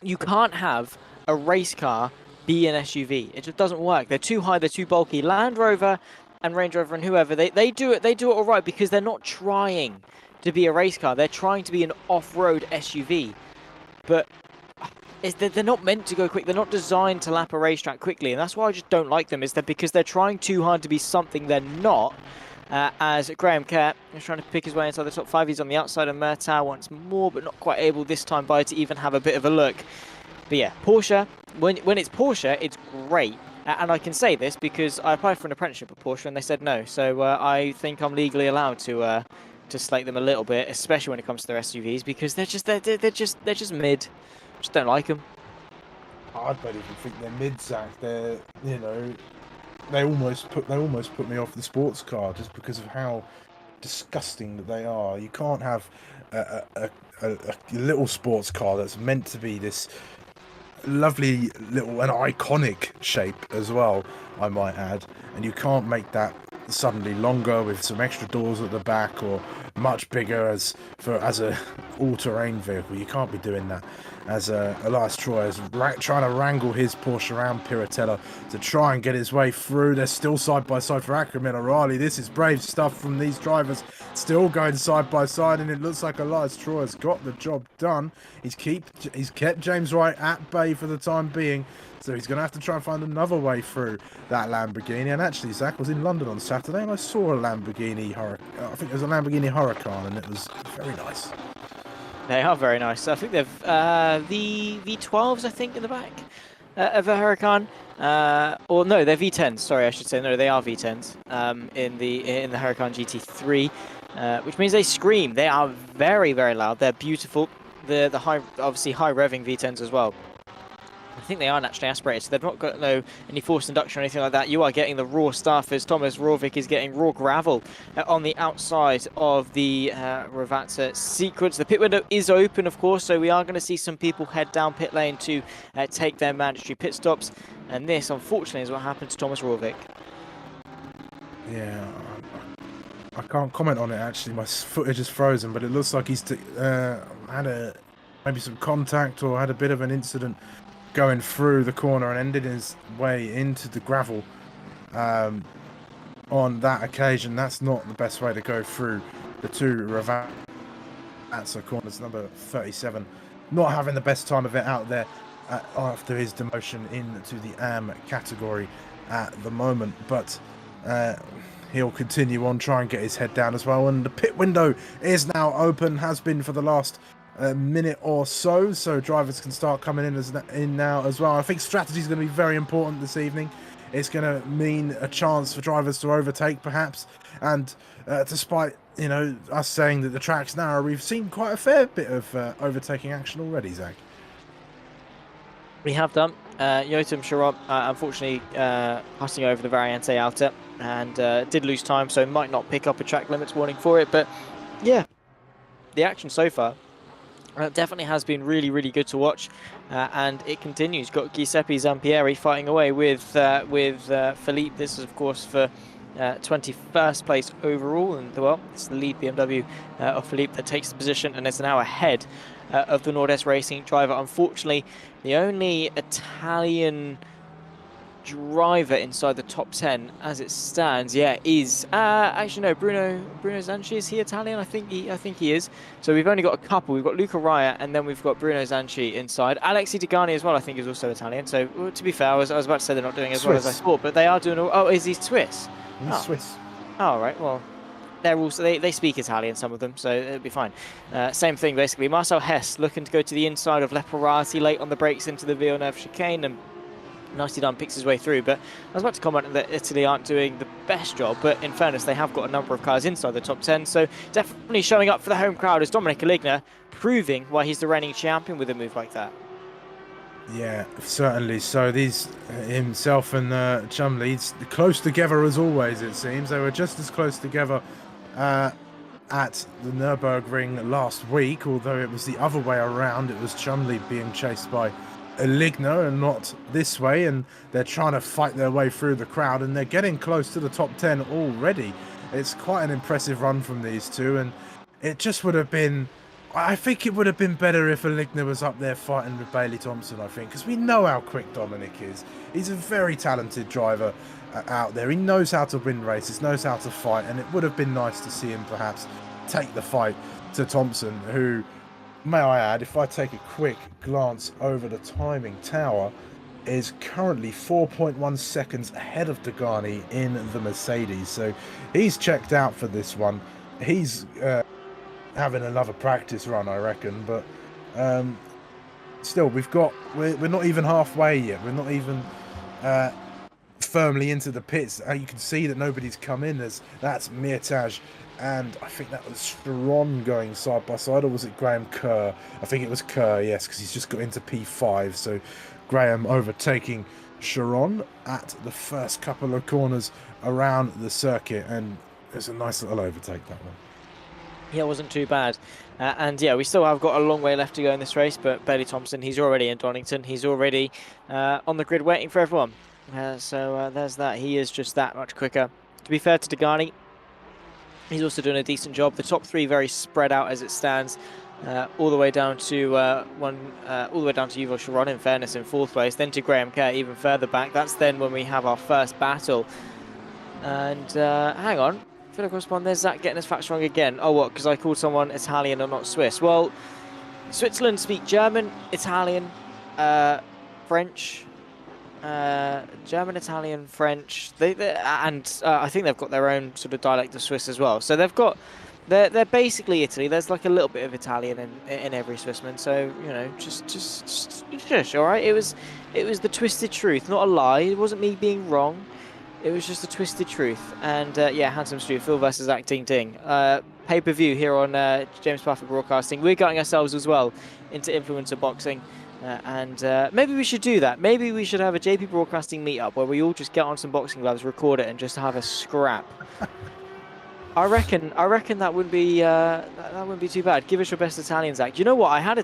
You can't have a race car be an SUV. It just doesn't work. They're too high. They're too bulky. Land Rover and Range Rover and whoever, they do it. They do it all right because they're not trying to be a race car. They're trying to be an off-road SUV. But they're not meant to go quick. They're not designed to lap a racetrack quickly, and that's why I just don't like them. Is that because they're trying too hard to be something they're not? As Graham Kerr is trying to pick his way inside the top 5. He's on the outside of Murtaugh once more, but not quite able this time by to even have a bit of a look. But yeah, Porsche, when it's Porsche, it's great. And I can say this because I applied for an apprenticeship at Porsche and they said no. So I think I'm legally allowed to slate them a little bit, especially when it comes to their SUVs, because they're just mid. Just don't like them. I don't even think they're mid, Zach. They're, you know, they almost put me off the sports car just because of how disgusting that they are. You can't have a little sports car that's meant to be this lovely little and iconic shape as well, I might add, and you can't make that suddenly longer with some extra doors at the back or much bigger as a all-terrain vehicle. You can't be doing that. As Elias Troy is trying to wrangle his Porsche around Piratella to try and get his way through. They're still side by side for Ackerman O'Reilly. This is brave stuff from these drivers, still going side by side, and it looks like Elias Troy has got the job done. He's kept James Wright at bay for the time being, so he's going to have to try and find another way through that Lamborghini. And actually, Zach was in London on Saturday, and I saw a Lamborghini I think it was a Lamborghini Huracan, and it was very nice. They are very nice. I think they've the V12s, I think, in the back of a Huracan. Or no, they're V10s. Sorry, I should say no. They are V10s. In the Huracan GT3, which means they scream. They are very, very loud. They're beautiful. The obviously high revving V10s as well. I think they are naturally aspirated, so they've not got any forced induction or anything like that. You are getting the raw stuff as Thomas Rovik is getting raw gravel on the outside of the Ravazza sequence. The pit window is open, of course, so we are going to see some people head down pit lane to take their mandatory pit stops. And this, unfortunately, is what happened to Thomas Rovik. Yeah, I can't comment on it, actually. My footage is frozen, but it looks like he's had maybe some contact or had a bit of an incident going through the corner and ended his way into the gravel on that occasion. That's not the best way to go through the two Ravazza corners. Number 37 not having the best time of it out there after his demotion into the AM category at the moment, but he'll continue on, try and get his head down as well. And the pit window is now open, has been for the last minute or so drivers can start coming in now as well. I think strategy is going to be very important this evening. It's going to mean a chance for drivers to overtake, perhaps. And despite us saying that the track's narrow, we've seen quite a fair bit of overtaking action already, Zach. We have done. Jotam Sharop, unfortunately, passing over the Variante Alta and did lose time, so might not pick up a track limits warning for it. But yeah, the action so far definitely has been really, really good to watch, and it continues. Got Giuseppe Zampieri fighting away with Philippe. This is, of course, for 21st place overall, and well, it's the lead BMW of Philippe that takes the position and is now ahead of the Nord-Est Racing driver. Unfortunately, the only Italian driver inside the top 10 as it stands, yeah, is actually no, Bruno Zanchi, is he Italian? I think he is. So we've only got a couple. We've got Luca Raya, and then we've got Bruno Zanchi inside. Alexi Degani as well, I think, is also Italian. So well, to be fair, I was about to say they're not doing as well as I Swiss. thought, but they are doing. Oh, is he Swiss? He's Oh, Swiss. oh, right. Well, they're also they speak Italian, some of them, so it'll be fine. Same thing basically. Marcel Hess looking to go to the inside of Leporati late on the brakes into the Villeneuve chicane, and nicely done, picks his way through. But I was about to comment that Italy aren't doing the best job, but in fairness, they have got a number of cars inside the top 10, so definitely showing up for the home crowd is Dominic Aligna, proving why he's the reigning champion with a move like that. Yeah, certainly. So these himself and Chumley, close together as always. It seems they were just as close together at the Nürburgring last week. Although it was the other way around, it was Chumley being chased by Aligna and not this way. And they're trying to fight their way through the crowd, and they're getting close to the top 10 already. It's quite an impressive run from these two, and it just would have been. I think it would have been better if Aligna was up there fighting with Bailey Thompson, I think, because we know how quick Dominic is. He's a very talented driver out there. He knows how to win races, knows how to fight, and it would have been nice to see him perhaps take the fight to Thompson, who, may I add, if I take a quick glance over the timing tower, is currently 4.1 seconds ahead of Degani in the Mercedes. So he's checked out for this one. He's having another practice run, I reckon, but still, we're not even halfway yet. We're not even firmly into the pits. You can see that nobody's come in. That's Mirtaj, and I think that was Stron going side by side, or was it Graham Kerr? I think it was Kerr, yes, because he's just got into P5. So Graham overtaking Sharon at the first couple of corners around the circuit, and it's a nice little overtake, that one. Yeah, it wasn't too bad. And yeah, we still have got a long way left to go in this race, but Bailey Thompson, he's already in Donington. He's already on the grid waiting for everyone. So there's that. He is just that much quicker. To be fair to Degani, he's also doing a decent job. The top three very spread out as it stands, all the way down to Yuval Sharon, in fairness, in fourth place, then to Graham Kerr even further back. That's then when we have our first battle. And hang on. There's Zach getting his facts wrong again. Oh, what? Because I called someone Italian or not Swiss. Well, Switzerland speak German, Italian, French, German, Italian, French. And I think they've got their own sort of dialect of Swiss as well. So they're basically Italy. There's like a little bit of Italian in every Swissman. So you know, just all right. It was the twisted truth, not a lie. It wasn't me being wrong. It was just a twisted truth. And yeah, Handsome Stu, Phil versus Zach Ding Ding. Pay-per-view here on James Parker Broadcasting. We're getting ourselves as well into influencer boxing. And maybe we should do that. Maybe we should have a JP Broadcasting meetup where we all just get on some boxing gloves, record it, and just have a scrap. I reckon that wouldn't be too bad. Give us your best Italian, Zach. Do you know what? I had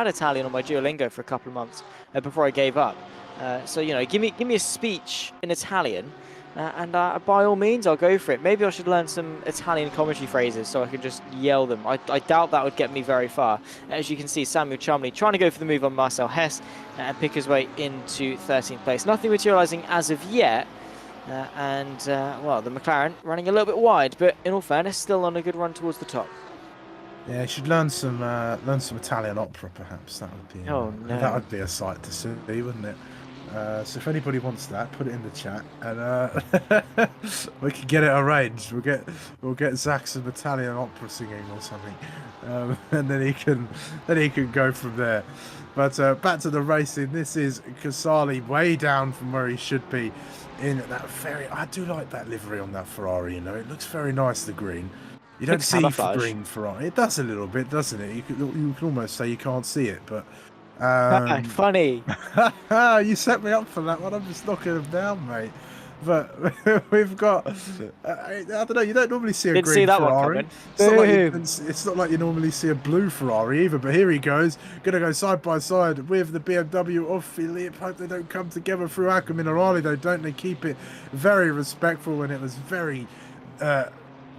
Italian on my Duolingo for a couple of months before I gave up. So you know, give me a speech in Italian. And by all means, I'll go for it. Maybe I should learn some Italian commentary phrases so I can just yell them. I doubt that would get me very far. As you can see, Samuel Chumley trying to go for the move on Marcel Hess and pick his way into 13th place. Nothing materialising as of yet. Well, the McLaren running a little bit wide, but in all fairness, still on a good run towards the top. Yeah, you should learn some Italian opera, perhaps. That would be that would be a sight to see, wouldn't it? So if anybody wants that, put it in the chat, and we can get it arranged. We'll get Zach some Italian opera singing or something, and then he can go from there. But back to the racing. This is Casali way down from where he should be. In that I do like that livery on that Ferrari. You know, it looks very nice. The green. You don't see green Ferrari. It does a little bit, doesn't it? You can almost say you can't see it, but. Funny. You set me up for that one. I'm just knocking them down, mate. But we've got. I don't know. You don't normally see a green Ferrari. It's not like you normally see a blue Ferrari either. But here he goes. Going to go side by side with the BMW of Philippe. Hope they don't come together through Acca Minerale, though, don't they? Keep it very respectful, and it was very.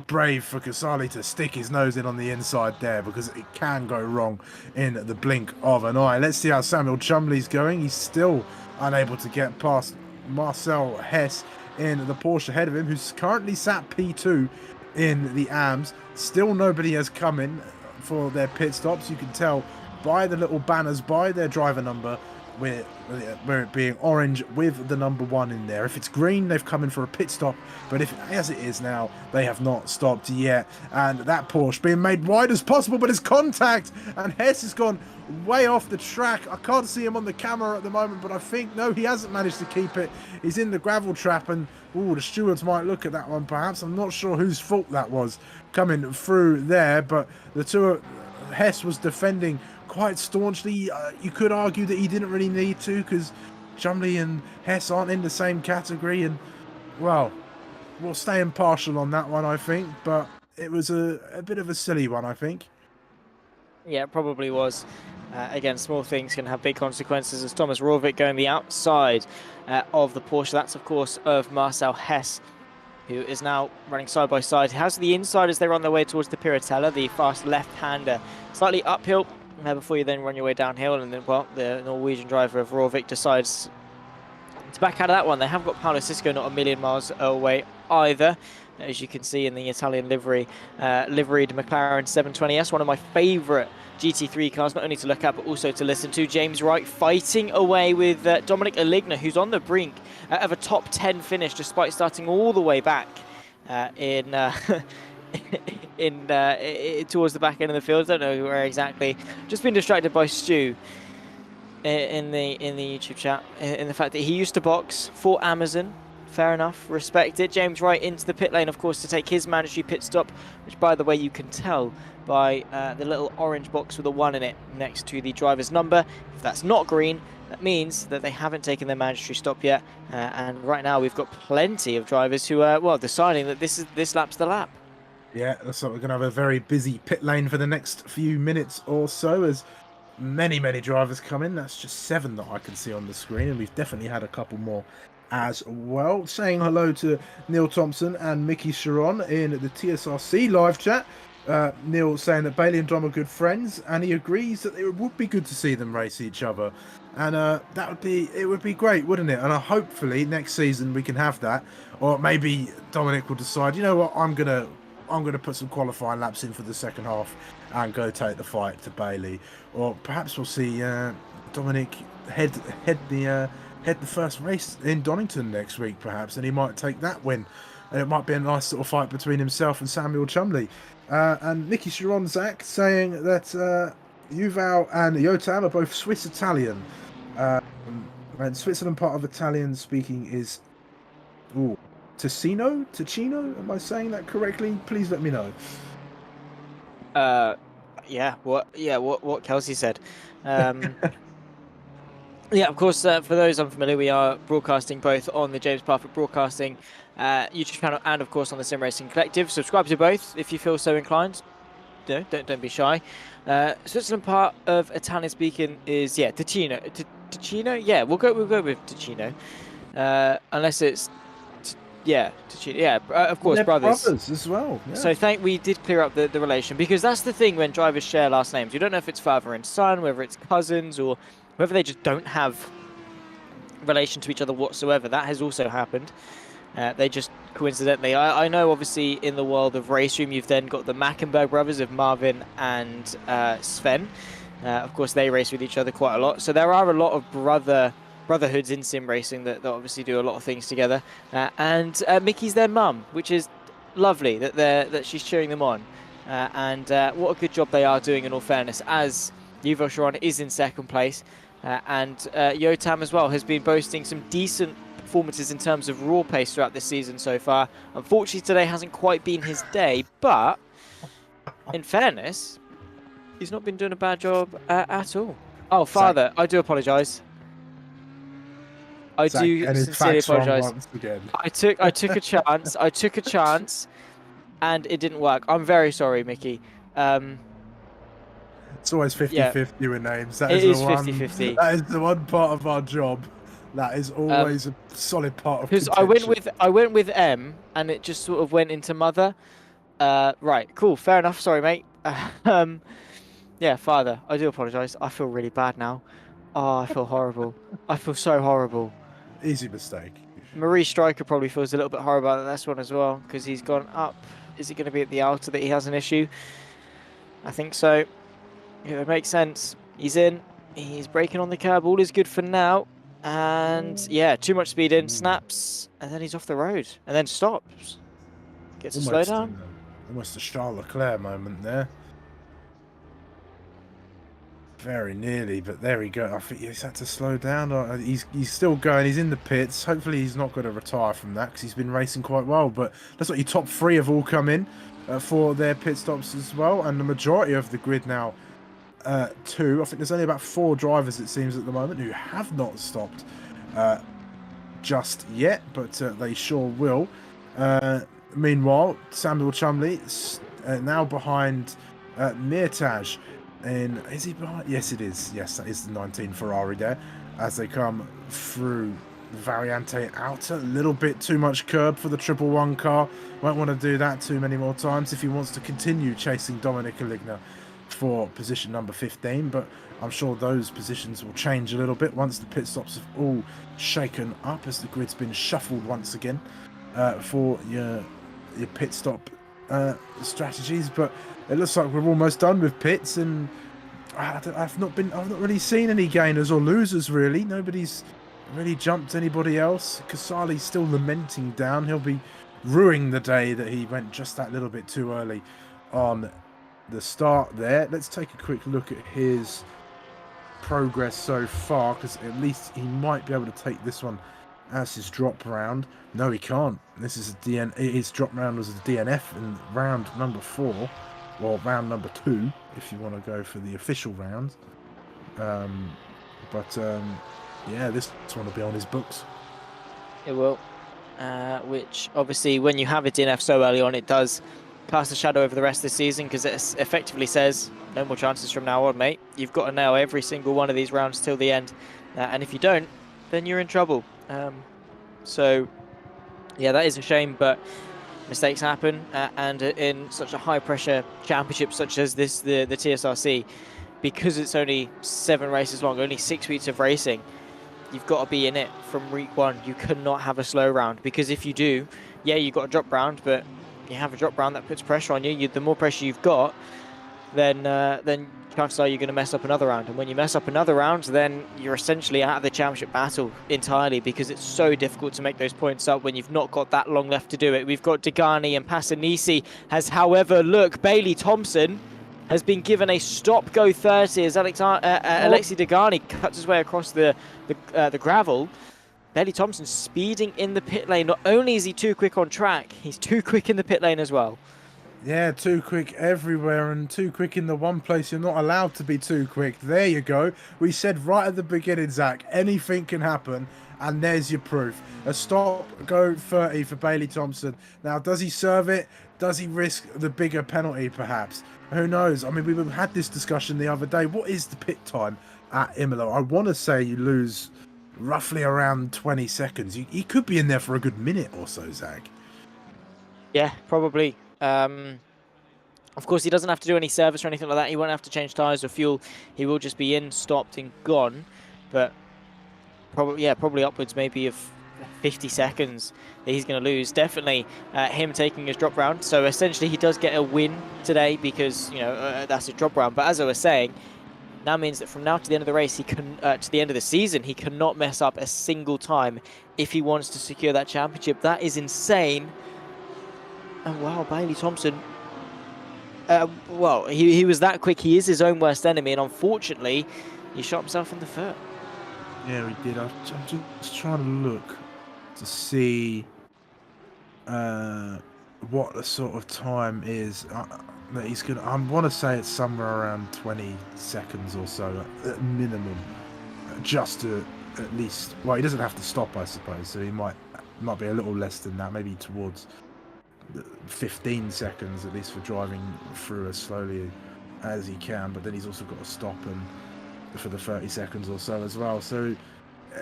Brave for Casali to stick his nose in on the inside there, because it can go wrong in the blink of an eye. Let's see how Samuel Chumley's going. He's still unable to get past Marcel Hess in the Porsche ahead of him, who's currently sat P2 in the AMS. Still nobody has come in for their pit stops. You can tell by the little banners, by their driver number, where it being orange with the number 1 in there. If it's green, they've come in for a pit stop, but if as it is now, they have not stopped yet. And that Porsche being made wide as possible, but it's contact, and Hess has gone way off the track. I can't see him on the camera at the moment, but I think, no, he hasn't managed to keep it. He's in the gravel trap, and the stewards might look at that one perhaps. I'm not sure whose fault that was coming through there, but the two, Hess was defending quite staunchly. You could argue that he didn't really need to, because Chumley and Hess aren't in the same category, and well, we'll stay impartial on that one, I think, but it was a bit of a silly one, I think. Yeah, it probably was. Again, small things can have big consequences, as Thomas Rovik going the outside of the Porsche. That's, of course, of Marcel Hess, who is now running side by side. He has the inside as they're on their way towards the Piratella, the fast left-hander. Slightly uphill before you then run your way downhill, and then, well, the Norwegian driver of Rovik decides to back out of that one. They have got Paolo Cisco not a million miles away either, as you can see in the Italian liveried McLaren 720S, one of my favourite GT3 cars, not only to look at but also to listen to. James Wright fighting away with Dominic Aligna, who's on the brink of a top 10 finish despite starting all the way back towards the back end of the field. Don't know where exactly. Just been distracted by Stu in the YouTube chat, in the fact that he used to box for Amazon. Fair enough, respect it. James Wright into the pit lane, of course, to take his mandatory pit stop, which, by the way, you can tell by the little orange box with a 1 in it next to the driver's number. If that's not green, that means that they haven't taken their mandatory stop yet. And right now, we've got plenty of drivers who are, well, deciding that this lap's the lap. Yeah, so we're going to have a very busy pit lane for the next few minutes or so, as many drivers come in. That's just 7 that I can see on the screen, and we've definitely had a couple more as well. Saying hello to Neil Thompson and Mickey Sharon in the TSRC live chat. Neil saying that Bailey and Dom are good friends, and he agrees that it would be good to see them race each other, and it would be great, wouldn't it? And hopefully next season we can have that, or maybe Dominic will decide, you know what, I'm gonna put some qualifying laps in for the second half and go take the fight to Bailey, or perhaps we'll see Dominic head the first race in Donington next week, perhaps, and he might take that win. And it might be a nice sort of fight between himself and Samuel Chumley. And Nicky Chiron, Zach, saying that Yuval and Yotam are both Swiss-Italian. And Switzerland, part of Italian speaking is Ticino? Am I saying that correctly? Please let me know. What Kelsey said. Yeah, of course, for those unfamiliar, we are broadcasting both on the James Parfitt Broadcasting YouTube channel and, of course, on the Sim Racing Collective. Subscribe to both if you feel so inclined. Don't be shy. Switzerland, part of Italian speaking is, Ticino. Ticino? Yeah, we'll go with Ticino. Unless it's Ticino. Yeah, of course, brothers as well. Yeah. So we did clear up the relation, because that's the thing when drivers share last names. You don't know if it's father and son, whether it's cousins, or whether they just don't have relation to each other whatsoever. That has also happened. They just coincidentally. I know, obviously, in the world of race room, you've then got the Mackenberg brothers of Marvin and Sven. Of course, they race with each other quite a lot. So there are a lot of brotherhoods in sim racing that obviously do a lot of things together. And Mickey's their mum, which is lovely that she's cheering them on. And what a good job they are doing, in all fairness, as Yuval Sharon is in second place. And Yotam as well has been boasting some decent performances in terms of raw pace throughout this season so far. Unfortunately, today hasn't quite been his day, but in fairness, he's not been doing a bad job at all. Oh, father, Zach, I do apologise. I do sincerely apologise. I took a chance. I took a chance, and it didn't work. I'm very sorry, Mickey. It's always 50-50 with names. It is 50-50. That is the one part of our job. That is always a solid part of contention. Because I went with M, and it just sort of went into mother. Right, cool, fair enough. Sorry, mate. Yeah, father, I do apologise. I feel really bad now. Oh, I feel horrible. I feel so horrible. Easy mistake. Maurice Stryker probably feels a little bit horrible about this one as well, because he's gone up. Is it going to be at the outer that he has an issue? I think so. Yeah, it makes sense. He's in. He's braking on the curb. All is good for now. And yeah, too much speed in. Snaps. And then he's off the road. And then stops. Gets a slowdown. Almost a Charles Leclerc moment there. Very nearly, but there we go. I think he's had to slow down. He's still going. He's in the pits. Hopefully he's not going to retire from that because he's been racing quite well. But that's what your top three have all come in for their pit stops as well. And the majority of the grid now, two. I think there's only about 4 drivers, it seems, at the moment who have not stopped just yet. But they sure will. Meanwhile, Samuel Chumley now behind Mirtaj. And is he behind? Yes, it is. Yes, that is the 19 Ferrari there. As they come through the Variante outer, a little bit too much curb for the 111 car. Won't want to do that too many more times if he wants to continue chasing Dominic Aligna for position number 15. But I'm sure those positions will change a little bit once the pit stops have all shaken up, as the grid's been shuffled once again for your pit stop strategies. But it looks like we're almost done with pits, and I've not really seen any gainers or losers really. Nobody's really jumped anybody else. Casali's still lamenting down. He'll be ruining the day that he went just that little bit too early on the start there. Let's take a quick look at his progress so far, because at least he might be able to take this one as his drop round. No, he can't. This is his drop round was a DNF in round number 4. Well, round number 2, if you want to go for the official round. Yeah, this one will be on his books. It will. Which, obviously, when you have a DNF so early on, it does cast a shadow over the rest of the season, because it effectively says, no more chances from now on, mate. You've got to nail every single one of these rounds till the end. And if you don't, then you're in trouble. So, yeah, that is a shame, but mistakes happen, and in such a high-pressure championship such as this, the TSRC, because it's only 7 races long, only 6 weeks of racing, you've got to be in it from week 1. You cannot have a slow round, because if you do, yeah, you've got a drop round, but you have a drop round that puts pressure on you. The more pressure you've got, then chances are you're going to mess up another round. And when you mess up another round, then you're essentially out of the championship battle entirely, because it's so difficult to make those points up when you've not got that long left to do it. We've got Degani and Passanisi has, however, look, Bailey Thompson has been given a stop-go 30 as Alexi Degani cuts his way across the gravel. Bailey Thompson speeding in the pit lane. Not only is he too quick on track, he's too quick in the pit lane as well. Yeah, too quick everywhere, and too quick in the one place you're not allowed to be too quick. There you go. We said right at the beginning, Zach, anything can happen, and there's your proof. A stop-go 30 for Bailey Thompson. Now, does he serve it? Does he risk the bigger penalty, perhaps? Who knows? I mean, we had this discussion the other day. What is the pit time at Imola? I want to say you lose roughly around 20 seconds. He could be in there for a good minute or so, Zach. Yeah, probably. Of course, he doesn't have to do any service or anything like that. He won't have to change tyres or fuel. He will just be in, stopped, and gone. But probably upwards maybe of 50 seconds that he's going to lose. Definitely him taking his drop round. So essentially, he does get a win today because that's his drop round. But as I was saying, now means that from now to the end of the race, he can to the end of the season, he cannot mess up a single time if he wants to secure that championship. That is insane. And wow, Bailey Thompson. Well, he was that quick. He is his own worst enemy, and unfortunately, he shot himself in the foot. Yeah, he did. I'm just trying to look to see what the sort of time is that he's gonna. I want to say it's somewhere around 20 seconds or so at minimum, just to at least. Well, he doesn't have to stop, I suppose. So he might be a little less than that, maybe towards 15 seconds at least for driving through as slowly as he can. But then he's also got to stop and for the 30 seconds or so as well. So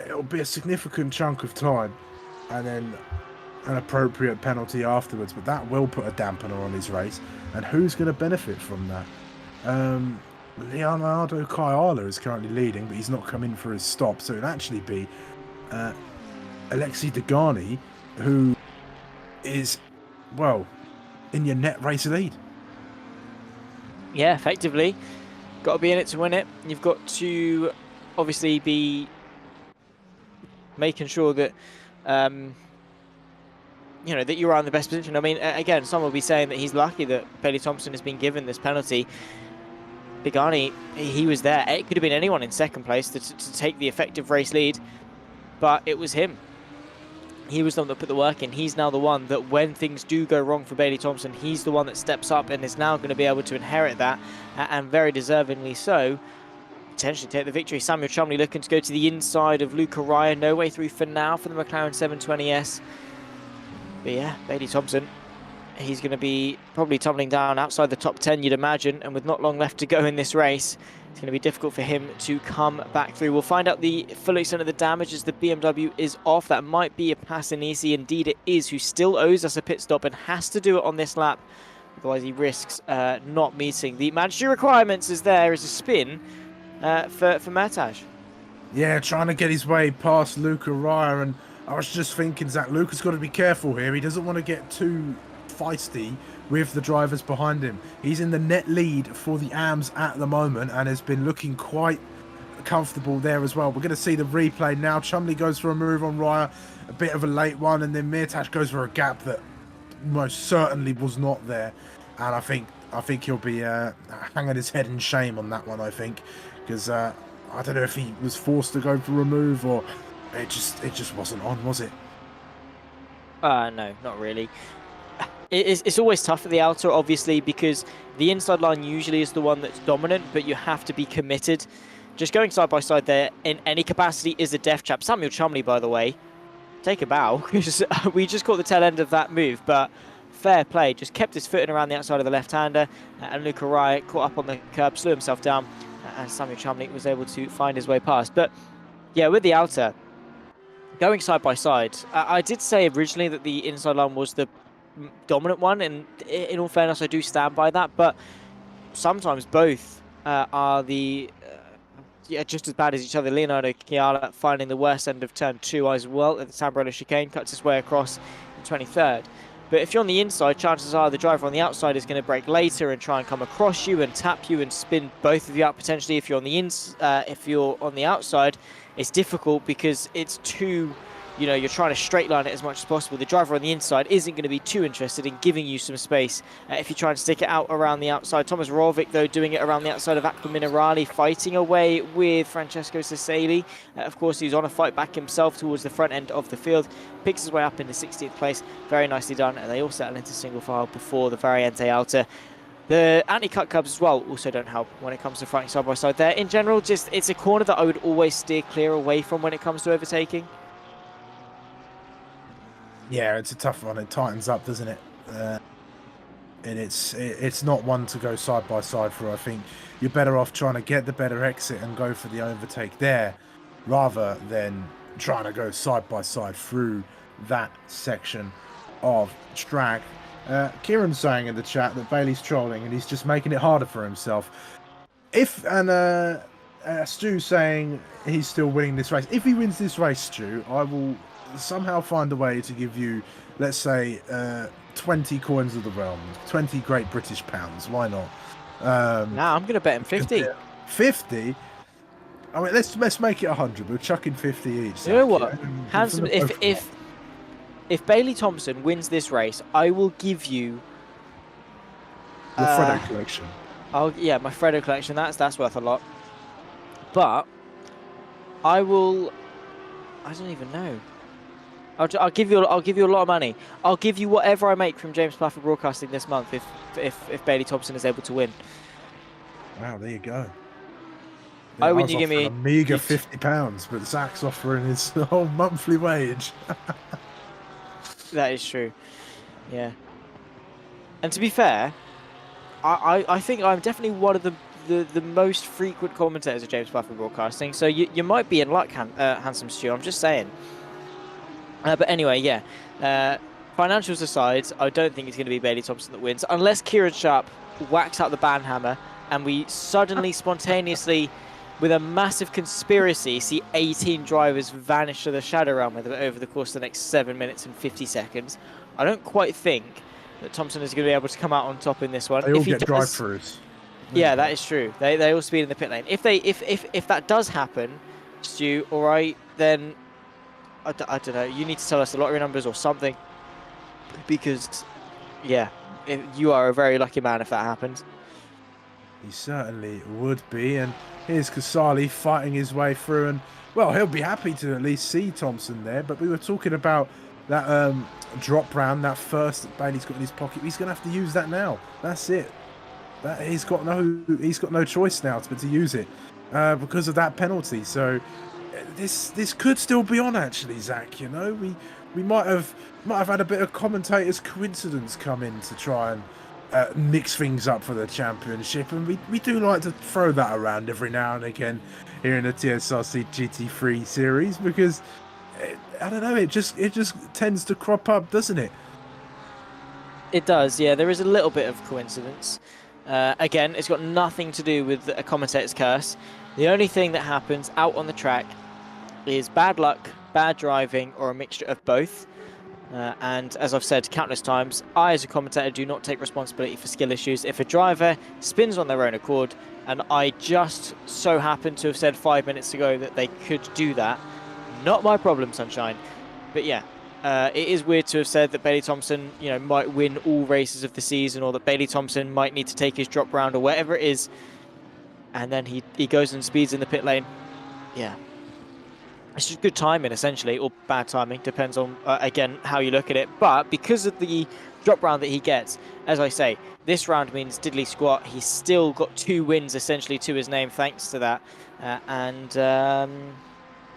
it'll be a significant chunk of time, and then an appropriate penalty afterwards. But that will put a dampener on his race, and who's going to benefit from that? Leonardo Kayala is currently leading, but he's not come in for his stop, so it'll actually be Alexei Degani, who is, well, in your net race lead. Yeah, effectively. Got to be in it to win it. You've got to obviously be making sure that, you know, that you're in the best position. I mean, again, some will be saying that he's lucky that Bailey Thompson has been given this penalty. Bigani, he was there. It could have been anyone in second place to take the effective race lead, but it was him. He was the one that put the work in. He's now the one that when things do go wrong for Bailey Thompson, he's the one that steps up and is now going to be able to inherit that, and very deservingly so, potentially take the victory. Samuel Chumley looking to go to the inside of Luca Ryan. No way through for now for the McLaren 720S. But yeah, Bailey Thompson, he's going to be probably tumbling down outside the top 10, you'd imagine, and with not long left to go in this race, it's going to be difficult for him to come back through. We'll find out the full extent of the damage as the BMW is off. That might be a Passanisi. Indeed it is, who still owes us a pit stop and has to do it on this lap. Otherwise he risks not meeting the mandatory requirements, as there is a spin for Mertage. Yeah, trying to get his way past Luca Raya, and I was just thinking, Zach, Luca's got to be careful here. He doesn't want to get too feisty with the drivers behind him. He's in the net lead for the AMS at the moment and has been looking quite comfortable there as well. We're going to see the replay now. Chumley goes for a move on Raya, a bit of a late one, and then Mirtash goes for a gap that most certainly was not there. And I think he'll be hanging his head in shame on that one, I think, because I don't know if he was forced to go for a move or it just wasn't on, was it? No, not really. It's always tough at the outer, obviously, because the inside line usually is the one that's dominant, but you have to be committed. Just going side by side there in any capacity is a death trap. Samuel Chumley, by the way, take a bow. We just caught the tail end of that move, but fair play. Just kept his foot in around the outside of the left-hander, and Luca Raya caught up on the curb, slew himself down, and Samuel Chumley was able to find his way past. But yeah, with the outer, going side by side, I did say originally that the inside line was the dominant one, and in all fairness I do stand by that, but sometimes both are just as bad as each other. Leonardo Chiala finding the worst end of turn 2 as well at the Tamburello chicane, cuts his way across in 23rd. But if you're on the inside, chances are the driver on the outside is going to brake later and try and come across you and tap you and spin both of you out potentially. If you're on the outside, it's difficult because it's too, you know, you're trying to straight line it as much as possible. The driver on the inside isn't going to be too interested in giving you some space if you try and stick it out around the outside. Thomas Rovic, though, doing it around the outside of Aqua Minerali, fighting away with Francesco Cesali. Of course, he's on a fight back himself towards the front end of the field. Picks his way up into 16th place. Very nicely done. And they all settle into single file before the Variante Alta. The anti-cut curbs as well also don't help when it comes to fighting side by side there. In general, just it's a corner that I would always steer clear away from when it comes to overtaking. Yeah, it's a tough one. It tightens up, doesn't it? And it's not one to go side by side for. I think you're better off trying to get the better exit and go for the overtake there, rather than trying to go side by side through that section of track. Kieran's saying in the chat that Bailey's trolling and he's just making it harder for himself. Stu's saying he's still winning this race. If he wins this race, Stu, I will somehow find a way to give you, let's say, 20 coins of the realm, 20 great British pounds. Why not? Nah, I'm going to bet him 50. 50? I mean, let's make it 100. We'll chuck in 50 each. You know what? Handsome. If Bailey Thompson wins this race, I will give you your Freddo collection. Yeah, my Freddo collection. That's worth a lot. But I don't even know. I'll give you a lot of money. I'll give you whatever I make from James Puffer Broadcasting this month if Bailey Thompson is able to win. Wow, there you go. Yeah, I win. You give me a meager £50, but Zach's offering his whole monthly wage. That is true. Yeah. And to be fair, I think I'm definitely one of the most frequent commentators of James Puffer Broadcasting. So you might be in luck, Handsome Stu. I'm just saying. But anyway, yeah. Financials aside, I don't think it's going to be Bailey Thompson that wins, unless Kieran Sharp whacks out the banhammer and we suddenly, spontaneously with a massive conspiracy, see 18 drivers vanish to the shadow realm over the course of the next 7 minutes and 50 seconds. I don't quite think that Thompson is going to be able to come out on top in this one. They all If he get does, drive-throughs. yeah, that is true. They all speed in the pit lane. If that does happen, Stu, all right, then I don't know. You need to tell us the lottery numbers or something, because yeah, you are a very lucky man if that happens. He certainly would be. And here's Casali fighting his way through, and well, he'll be happy to at least see Thompson there. But we were talking about that drop round, that first that Bailey's got in his pocket. He's going to have to use that now. That's it. He's got no choice now but to use it because of that penalty. So this could still be on, actually, Zach. You know, we might have had a bit of commentators' coincidence come in to try and mix things up for the championship, and we do like to throw that around every now and again here in the TSRC GT3 series, because I don't know, it just tends to crop up, doesn't it? It does, yeah. There is a little bit of coincidence. Again, it's got nothing to do with a commentator's curse. The only thing that happens out on the track is bad luck, bad driving, or a mixture of both. And as I've said countless times, I as a commentator do not take responsibility for skill issues. If a driver spins on their own accord, and I just so happen to have said 5 minutes ago that they could do that, not my problem, sunshine. But yeah, it is weird to have said that Bailey Thompson, you know, might win all races of the season, or that Bailey Thompson might need to take his drop round, or whatever it is, and then he goes and speeds in the pit lane. Yeah. It's just good timing, essentially, or bad timing, depends on, again, how you look at it. But because of the drop round that he gets, as I say, this round means diddly squat. He's still got 2 wins, essentially, to his name, thanks to that.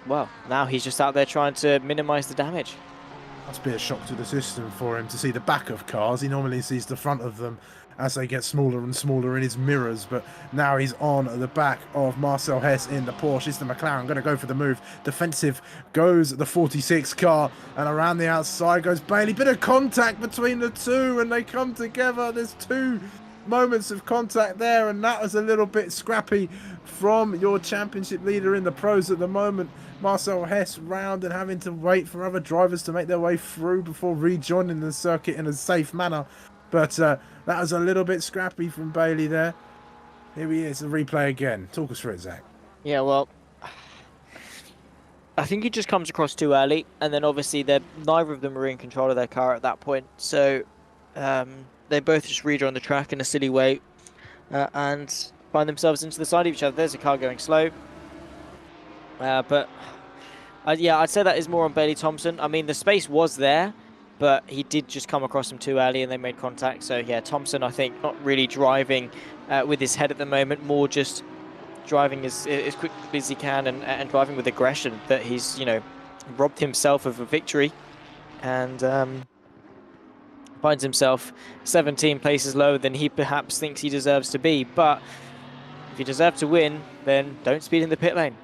Well, now he's just out there trying to minimise the damage. Must be a shock to the system for him to see the back of cars. He normally sees the front of them as they get smaller and smaller in his mirrors, but now he's on the back of Marcel Hess in the Porsche. It's the McLaren going to go for the move. Defensive goes the 46 car, and around the outside goes Bailey. Bit of contact between the two, and they come together. There's 2 moments of contact there, and that was a little bit scrappy from your championship leader in the pros at the moment, Marcel Hess, round and having to wait for other drivers to make their way through before rejoining the circuit in a safe manner. But that was a little bit scrappy from Bailey there. Here he is, the replay again. Talk us through it, Zach. Yeah, well, I think he just comes across too early, and then obviously neither of them are in control of their car at that point. So they both just rejoin the track in a silly way and find themselves into the side of each other. There's a car going slow. But yeah, I'd say that is more on Bailey Thompson. I mean, the space was there, but he did just come across them too early and they made contact. So yeah, Thompson, I think, not really driving with his head at the moment, more just driving as quickly as he can and driving with aggression, that he's, you know, robbed himself of a victory and finds himself 17 places lower than he perhaps thinks he deserves to be. But if you deserve to win, then don't speed in the pit lane.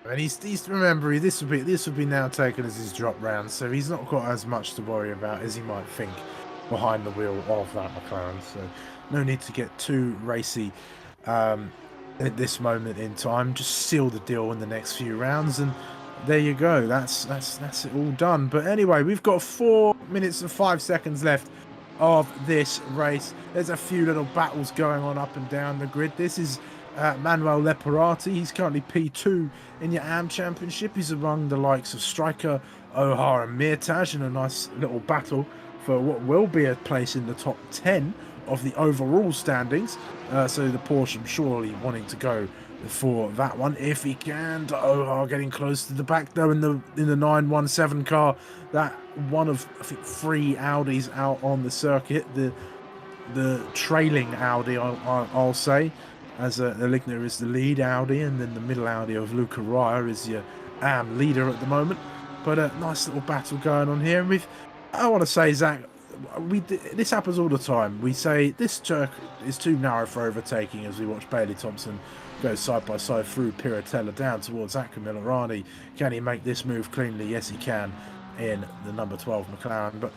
And he's remember, this would be now taken as his drop round, so he's not got as much to worry about as he might think behind the wheel of that McLaren. So no need to get too racy at this moment in time. Just seal the deal in the next few rounds, and there you go. That's it all done. But anyway, we've got 4 minutes and 5 seconds left of this race. There's a few little battles going on up and down the grid. This is Manuel Leparati. He's currently P2 in your AM Championship. He's among the likes of Striker, O'Hara and Mirtaj in a nice little battle for what will be a place in the top 10 of the overall standings. So the Porsche, I'm surely wanting to go for that one if he can. O'Hara getting close to the back though in the 917 car. That one of, I think, 3 Audis out on the circuit. The trailing Audi, I'll say, as the Ligner is the lead Audi, and then the middle Audi of Luca Raya is your AM leader at the moment. But a nice little battle going on here. And I want to say, Zach, this happens all the time. We say this track is too narrow for overtaking as we watch Bailey Thompson go side by side through Piratella down towards Akram Millerani. Can he make this move cleanly? Yes, he can in the number 12 McLaren. But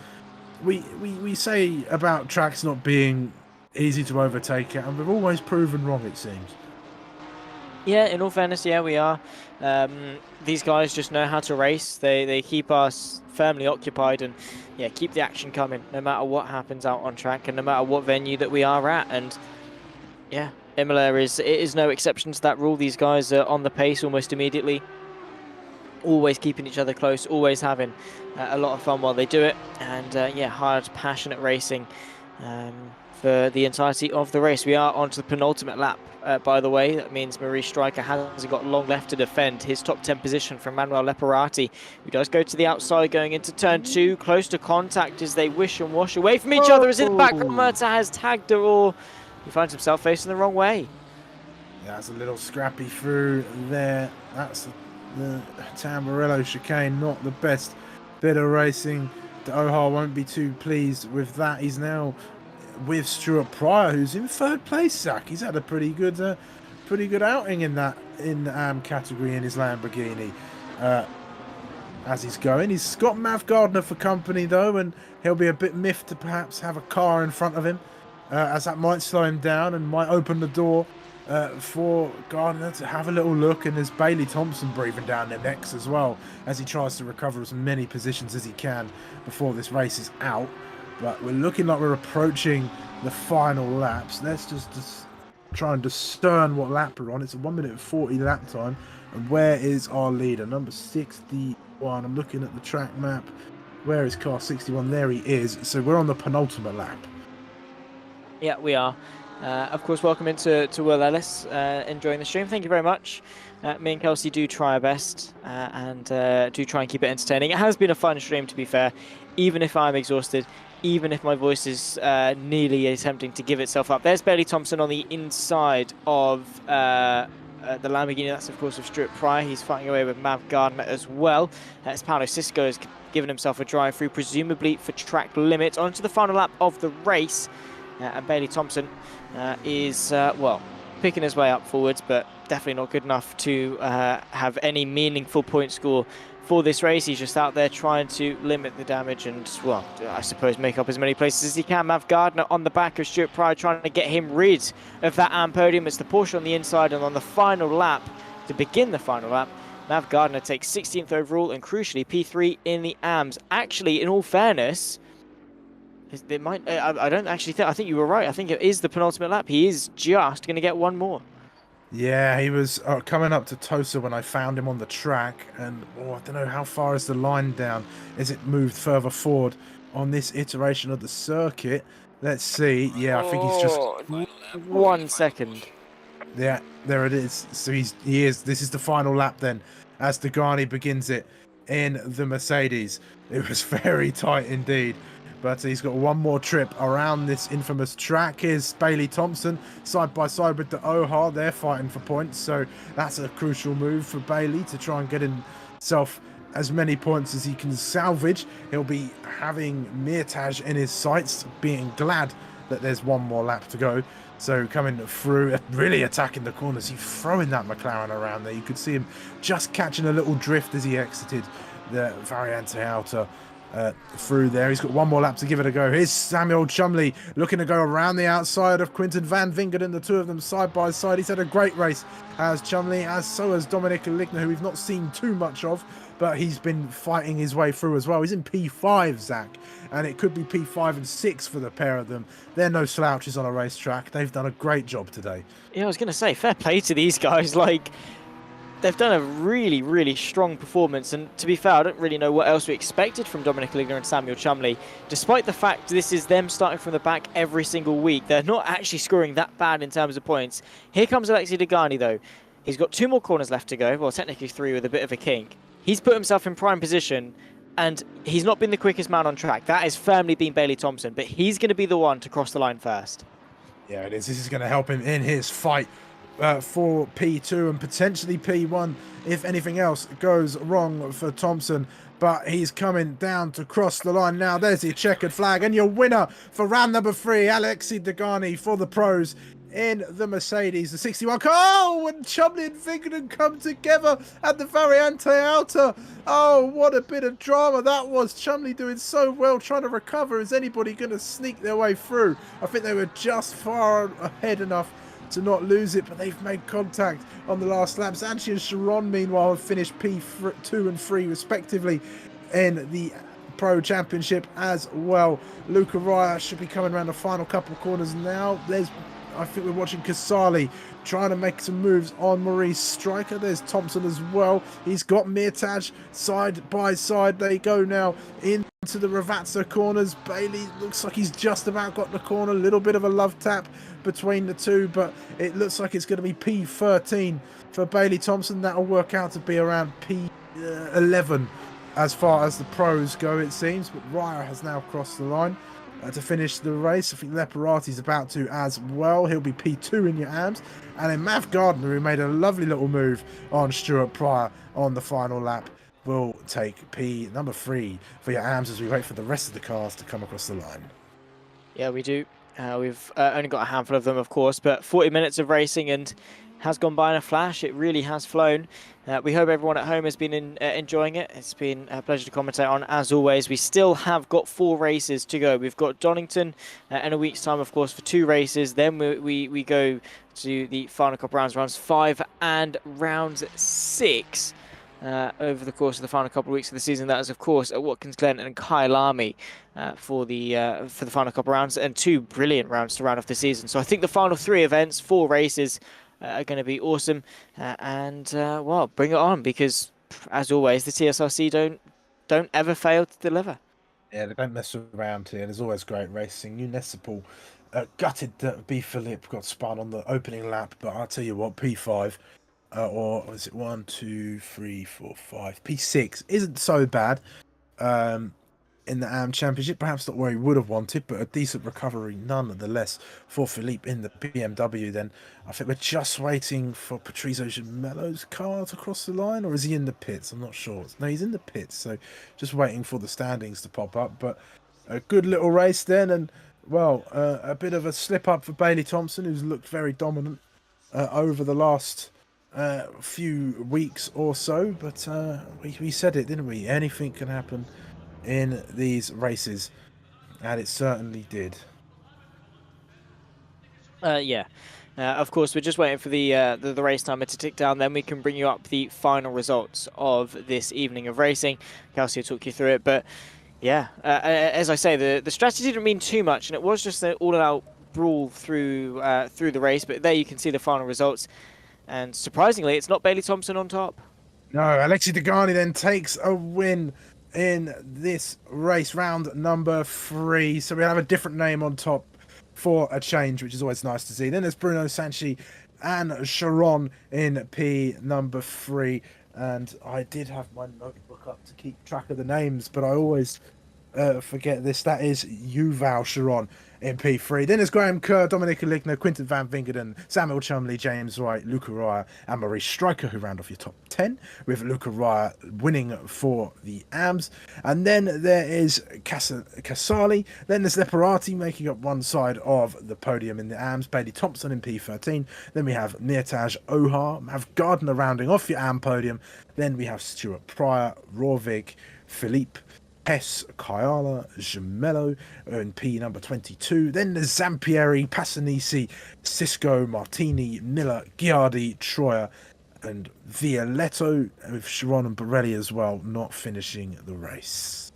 we say about tracks not being easy to overtake it, and we've always proven wrong, it seems. Yeah, in all fairness, yeah, we are. These guys just know how to race. They keep us firmly occupied and yeah, keep the action coming no matter what happens out on track and no matter what venue that we are at. And yeah, Imola is no exception to that rule. These guys are on the pace almost immediately, always keeping each other close, always having a lot of fun while they do it. And yeah, hard, passionate racing for the entirety of the race. We are on to the penultimate lap, by the way. That means Maurice Stryker hasn't got long left to defend his top 10 position from Manuel Leparati, who does go to the outside going into turn 2, close to contact as they wish and wash away from each other. As in the background, Murta has tagged her, or he finds himself facing the wrong way. Yeah, that's a little scrappy through there. That's the Tamburello chicane, not the best bit of racing. De Ohar won't be too pleased with that. He's now with Stuart Pryor, who's in third place. Zach, he's had a pretty good outing in that category in his Lamborghini. As he's going, he's got Mav Gardner for company though, and he'll be a bit miffed to perhaps have a car in front of him, as that might slow him down and might open the door for Gardner to have a little look. And there's Bailey Thompson breathing down their necks as well as he tries to recover as many positions as he can before this race is out. But we're looking like we're approaching the final laps. Let's just try and discern what lap we're on. It's a 1 minute and 40 lap time. And where is our leader? Number 61. I'm looking at the track map. Where is car 61? There he is. So we're on the penultimate lap. Yeah, we are. Of course, welcome into Will Ellis, enjoying the stream. Thank you very much. Me and Kelsey do try our best and do try and keep it entertaining. It has been a fun stream, to be fair, even if I'm exhausted, even if my voice is nearly attempting to give itself up. There's Bailey Thompson on the inside of the Lamborghini. That's, of course, of Stuart Pryor. He's fighting away with Mav Gardner as well. As Paulo Cisco has given himself a drive through, presumably for track limit. On to the final lap of the race. And Bailey Thompson is, well, picking his way up forwards, but definitely not good enough to have any meaningful point score for this race. He's just out there trying to limit the damage and, well, I suppose make up as many places as he can. Mav Gardner on the back of Stuart Pryor trying to get him rid of that AM podium. It's the Porsche on the inside, and on the final lap, to begin the final lap, Mav Gardner takes 16th overall and, crucially, P3 in the AMs. Actually, in all fairness, it might. I don't actually think. I think you were right. I think it is the penultimate lap. He is just going to get one more. Yeah, he was coming up to Tosa when I found him on the track, and I don't know how far is the line down. Is it moved further forward on this iteration of the circuit? Let's see. Yeah, I think he's just 1 second. Yeah, there it is. So he is. This is the final lap then, as Degani begins it in the Mercedes. It was very tight indeed. But he's got one more trip around this infamous track. Here's Bailey Thompson side by side with De Ohar. They're fighting for points, so that's a crucial move for Bailey to try and get himself as many points as he can salvage. He'll be having Mirtaj in his sights, being glad that there's one more lap to go. So coming through, really attacking the corners. He's throwing that McLaren around there. You could see him just catching a little drift as he exited the Variante Alta. Through there. He's got one more lap to give it a go. Here's Samuel Chumley looking to go around the outside of Quinton van Vingeren, the two of them side by side. He's had a great race as Chumley, as so has Dominic Ligner, who we've not seen too much of, but he's been fighting his way through as well. He's in P5, Zach, and it could be P5 and 6 for the pair of them. They're no slouches on a racetrack. They've done a great job today. Yeah, I was going to say, fair play to these guys. Like, they've done a really, really strong performance, and to be fair, I don't really know what else we expected from Dominic Ligner and Samuel Chumley. Despite the fact this is them starting from the back every single week, they're not actually scoring that bad in terms of points. Here comes Alexei Degani, though. He's got 2 more corners left to go, well, technically 3 with a bit of a kink. He's put himself in prime position, and he's not been the quickest man on track. That has firmly been Bailey Thompson, but he's going to be the one to cross the line first. Yeah, it is. This is going to help him in his fight for P2 and potentially P1 if anything else goes wrong for Thompson. But he's coming down to cross the line now. There's your checkered flag, and your winner for round number 3, Alexei Degani for the pros in the Mercedes, the 61. Oh, when Chumley and Vingeren come together at the Variante Alta. Oh, what a bit of drama that was. Chumley doing so well, trying to recover. Is anybody going to sneak their way through? I think they were just far ahead enough to not lose it, but they've made contact on the last lap. Zanchi and Sharon, meanwhile, have finished P2 and 3 respectively in the Pro Championship as well. Luca Raya should be coming around the final couple of corners now. I think we're watching Casali trying to make some moves on Maurice Stryker. There's Thompson as well. He's got Mirtaj side by side. They go now into the Ravazza corners. Bailey looks like he's just about got the corner. A little bit of a love tap between the two, but it looks like it's going to be P13 for Bailey Thompson. That'll work out to be around P11 as far as the pros go, it seems. But Raya has now crossed the line to finish the race. I think Leparati's about to as well. He'll be P2 in your AMs. And then Mav Gardner, who made a lovely little move on Stuart Pryor on the final lap, will take number 3 for your AMs as we wait for the rest of the cars to come across the line. Yeah, we do. We've only got a handful of them, of course, but 40 minutes of racing and has gone by in a flash. It really has flown. We hope everyone at home has been enjoying it. It's been a pleasure to commentate on, as always. We still have got 4 races to go. We've got Donington in a week's time, of course, for 2 races. Then we go to the final couple rounds 5 and round 6. Over the course of the final couple of weeks of the season. That is, of course, at Watkins Glen and Kyalami for the final couple of rounds, and 2 brilliant rounds to round off the season. So I think the final 3 events, 4 races, are going to be awesome. Well, bring it on, because as always, the TSRC don't ever fail to deliver. Yeah, they don't mess around here. There's always great racing. Municipal gutted that B. Philippe got spun on the opening lap, but I'll tell you what, P5. Or was it 1, 2, 3, 4, 5? P6 isn't so bad in the AM Championship. Perhaps not where he would have wanted, but a decent recovery nonetheless for Philippe in the BMW. Then I think we're just waiting for Patrizio Gemello's car to cross the line, or is he in the pits? I'm not sure. No, he's in the pits, so just waiting for the standings to pop up. But a good little race then, and well, a bit of a slip up for Bailey Thompson, who's looked very dominant over the last few weeks or so, but we said it, didn't we? Anything can happen in these races, and it certainly did. Yeah. Of course, we're just waiting for the race timer to tick down. Then we can bring you up the final results of this evening of racing. Kelsey will talk you through it, but yeah, as I say, the strategy didn't mean too much, and it was just an all-out brawl through the race. But there you can see the final results. And surprisingly, it's not Bailey Thompson on top. No, Alexi Degani then takes a win in this race, round number 3. So we have a different name on top for a change, which is always nice to see. Then there's Bruno Sanchi and Sharon in P number 3. And I did have my notebook up to keep track of the names, but I always forget this. That is Yuval Sharon in P3. Then there's Graham Kerr, Dominic Aligna, Quinton Van Vingerden, Samuel Chumley, James Wright, Luca Raya, and Maurice Stryker, who round off your top 10, with Luca Raya winning for the AMS. And then there is Casali. Then there's Leparati making up one side of the podium in the AMS, Bailey Thompson in P13. Then we have Mirtaj Ohar, have Gardner rounding off your AM podium. Then we have Stuart Pryor, Rovig, Philippe, Hess, Kyala, Gemello in P number 22. Then there's Zampieri, Passanisi, Cisco, Martini, Miller, Giardi, Troyer, and Violetto, with Sharon and Borelli as well not finishing the race.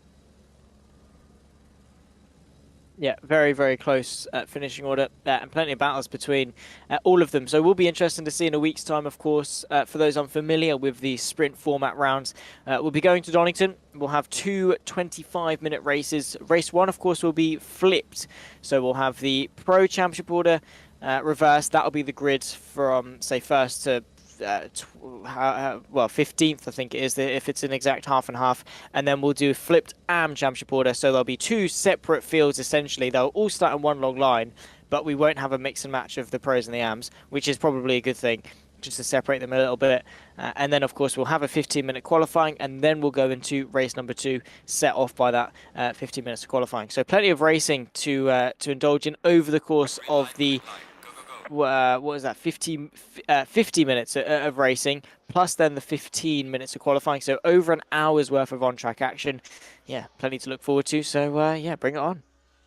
Yeah, very, very close finishing order, and plenty of battles between all of them. So it will be interesting to see in a week's time, of course. For those unfamiliar with the sprint format rounds, we'll be going to Donington. We'll have 2 25-minute races. Race 1, of course, will be flipped. So we'll have the Pro Championship order reversed. That'll be the grid from, say, first to 15th, I think it is, if it's an exact half and half. And then we'll do flipped AM Championship order, so there'll be 2 separate fields essentially. They'll all start in one long line, but we won't have a mix and match of the pros and the AMs, which is probably a good thing, just to separate them a little bit. And then, of course, we'll have a 15-minute qualifying, and then we'll go into race number 2, set off by that 15 minutes of qualifying. So plenty of racing to indulge in over the course of the what was that, 50 minutes of racing, plus then the 15 minutes of qualifying. So over an hour's worth of on-track action. Yeah, plenty to look forward to. So yeah, bring it on.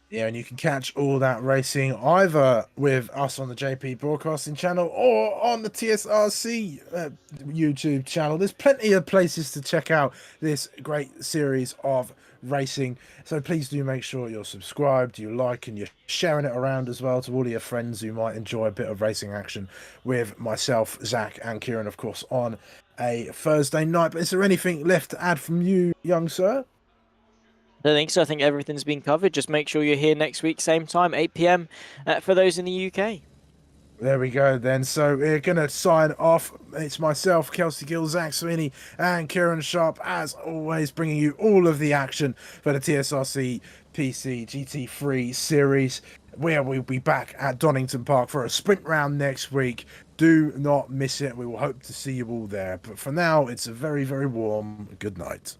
Yeah, and you can catch all that racing either with us on the JP Broadcasting channel or on the TSRC YouTube channel. There's plenty of places to check out this great series of racing. So please do make sure you're subscribed, you like, and you're sharing it around as well to all of your friends who might enjoy a bit of racing action with myself, Zach, and Kieran, of course, on a Thursday night. But is there anything left to add from you, young sir? I don't think so. I think everything's been covered. Just make sure you're here next week, same time, 8 p.m. For those in the UK. There we go then. So we're going to sign off. It's myself, Kelsey Gill, Zach Sweeney, and Kieran Sharp, as always, bringing you all of the action for the TSRC PC GT3 Series, where we'll be back at Donington Park for a sprint round next week. Do not miss it. We will hope to see you all there. But for now, it's a very, very warm good night.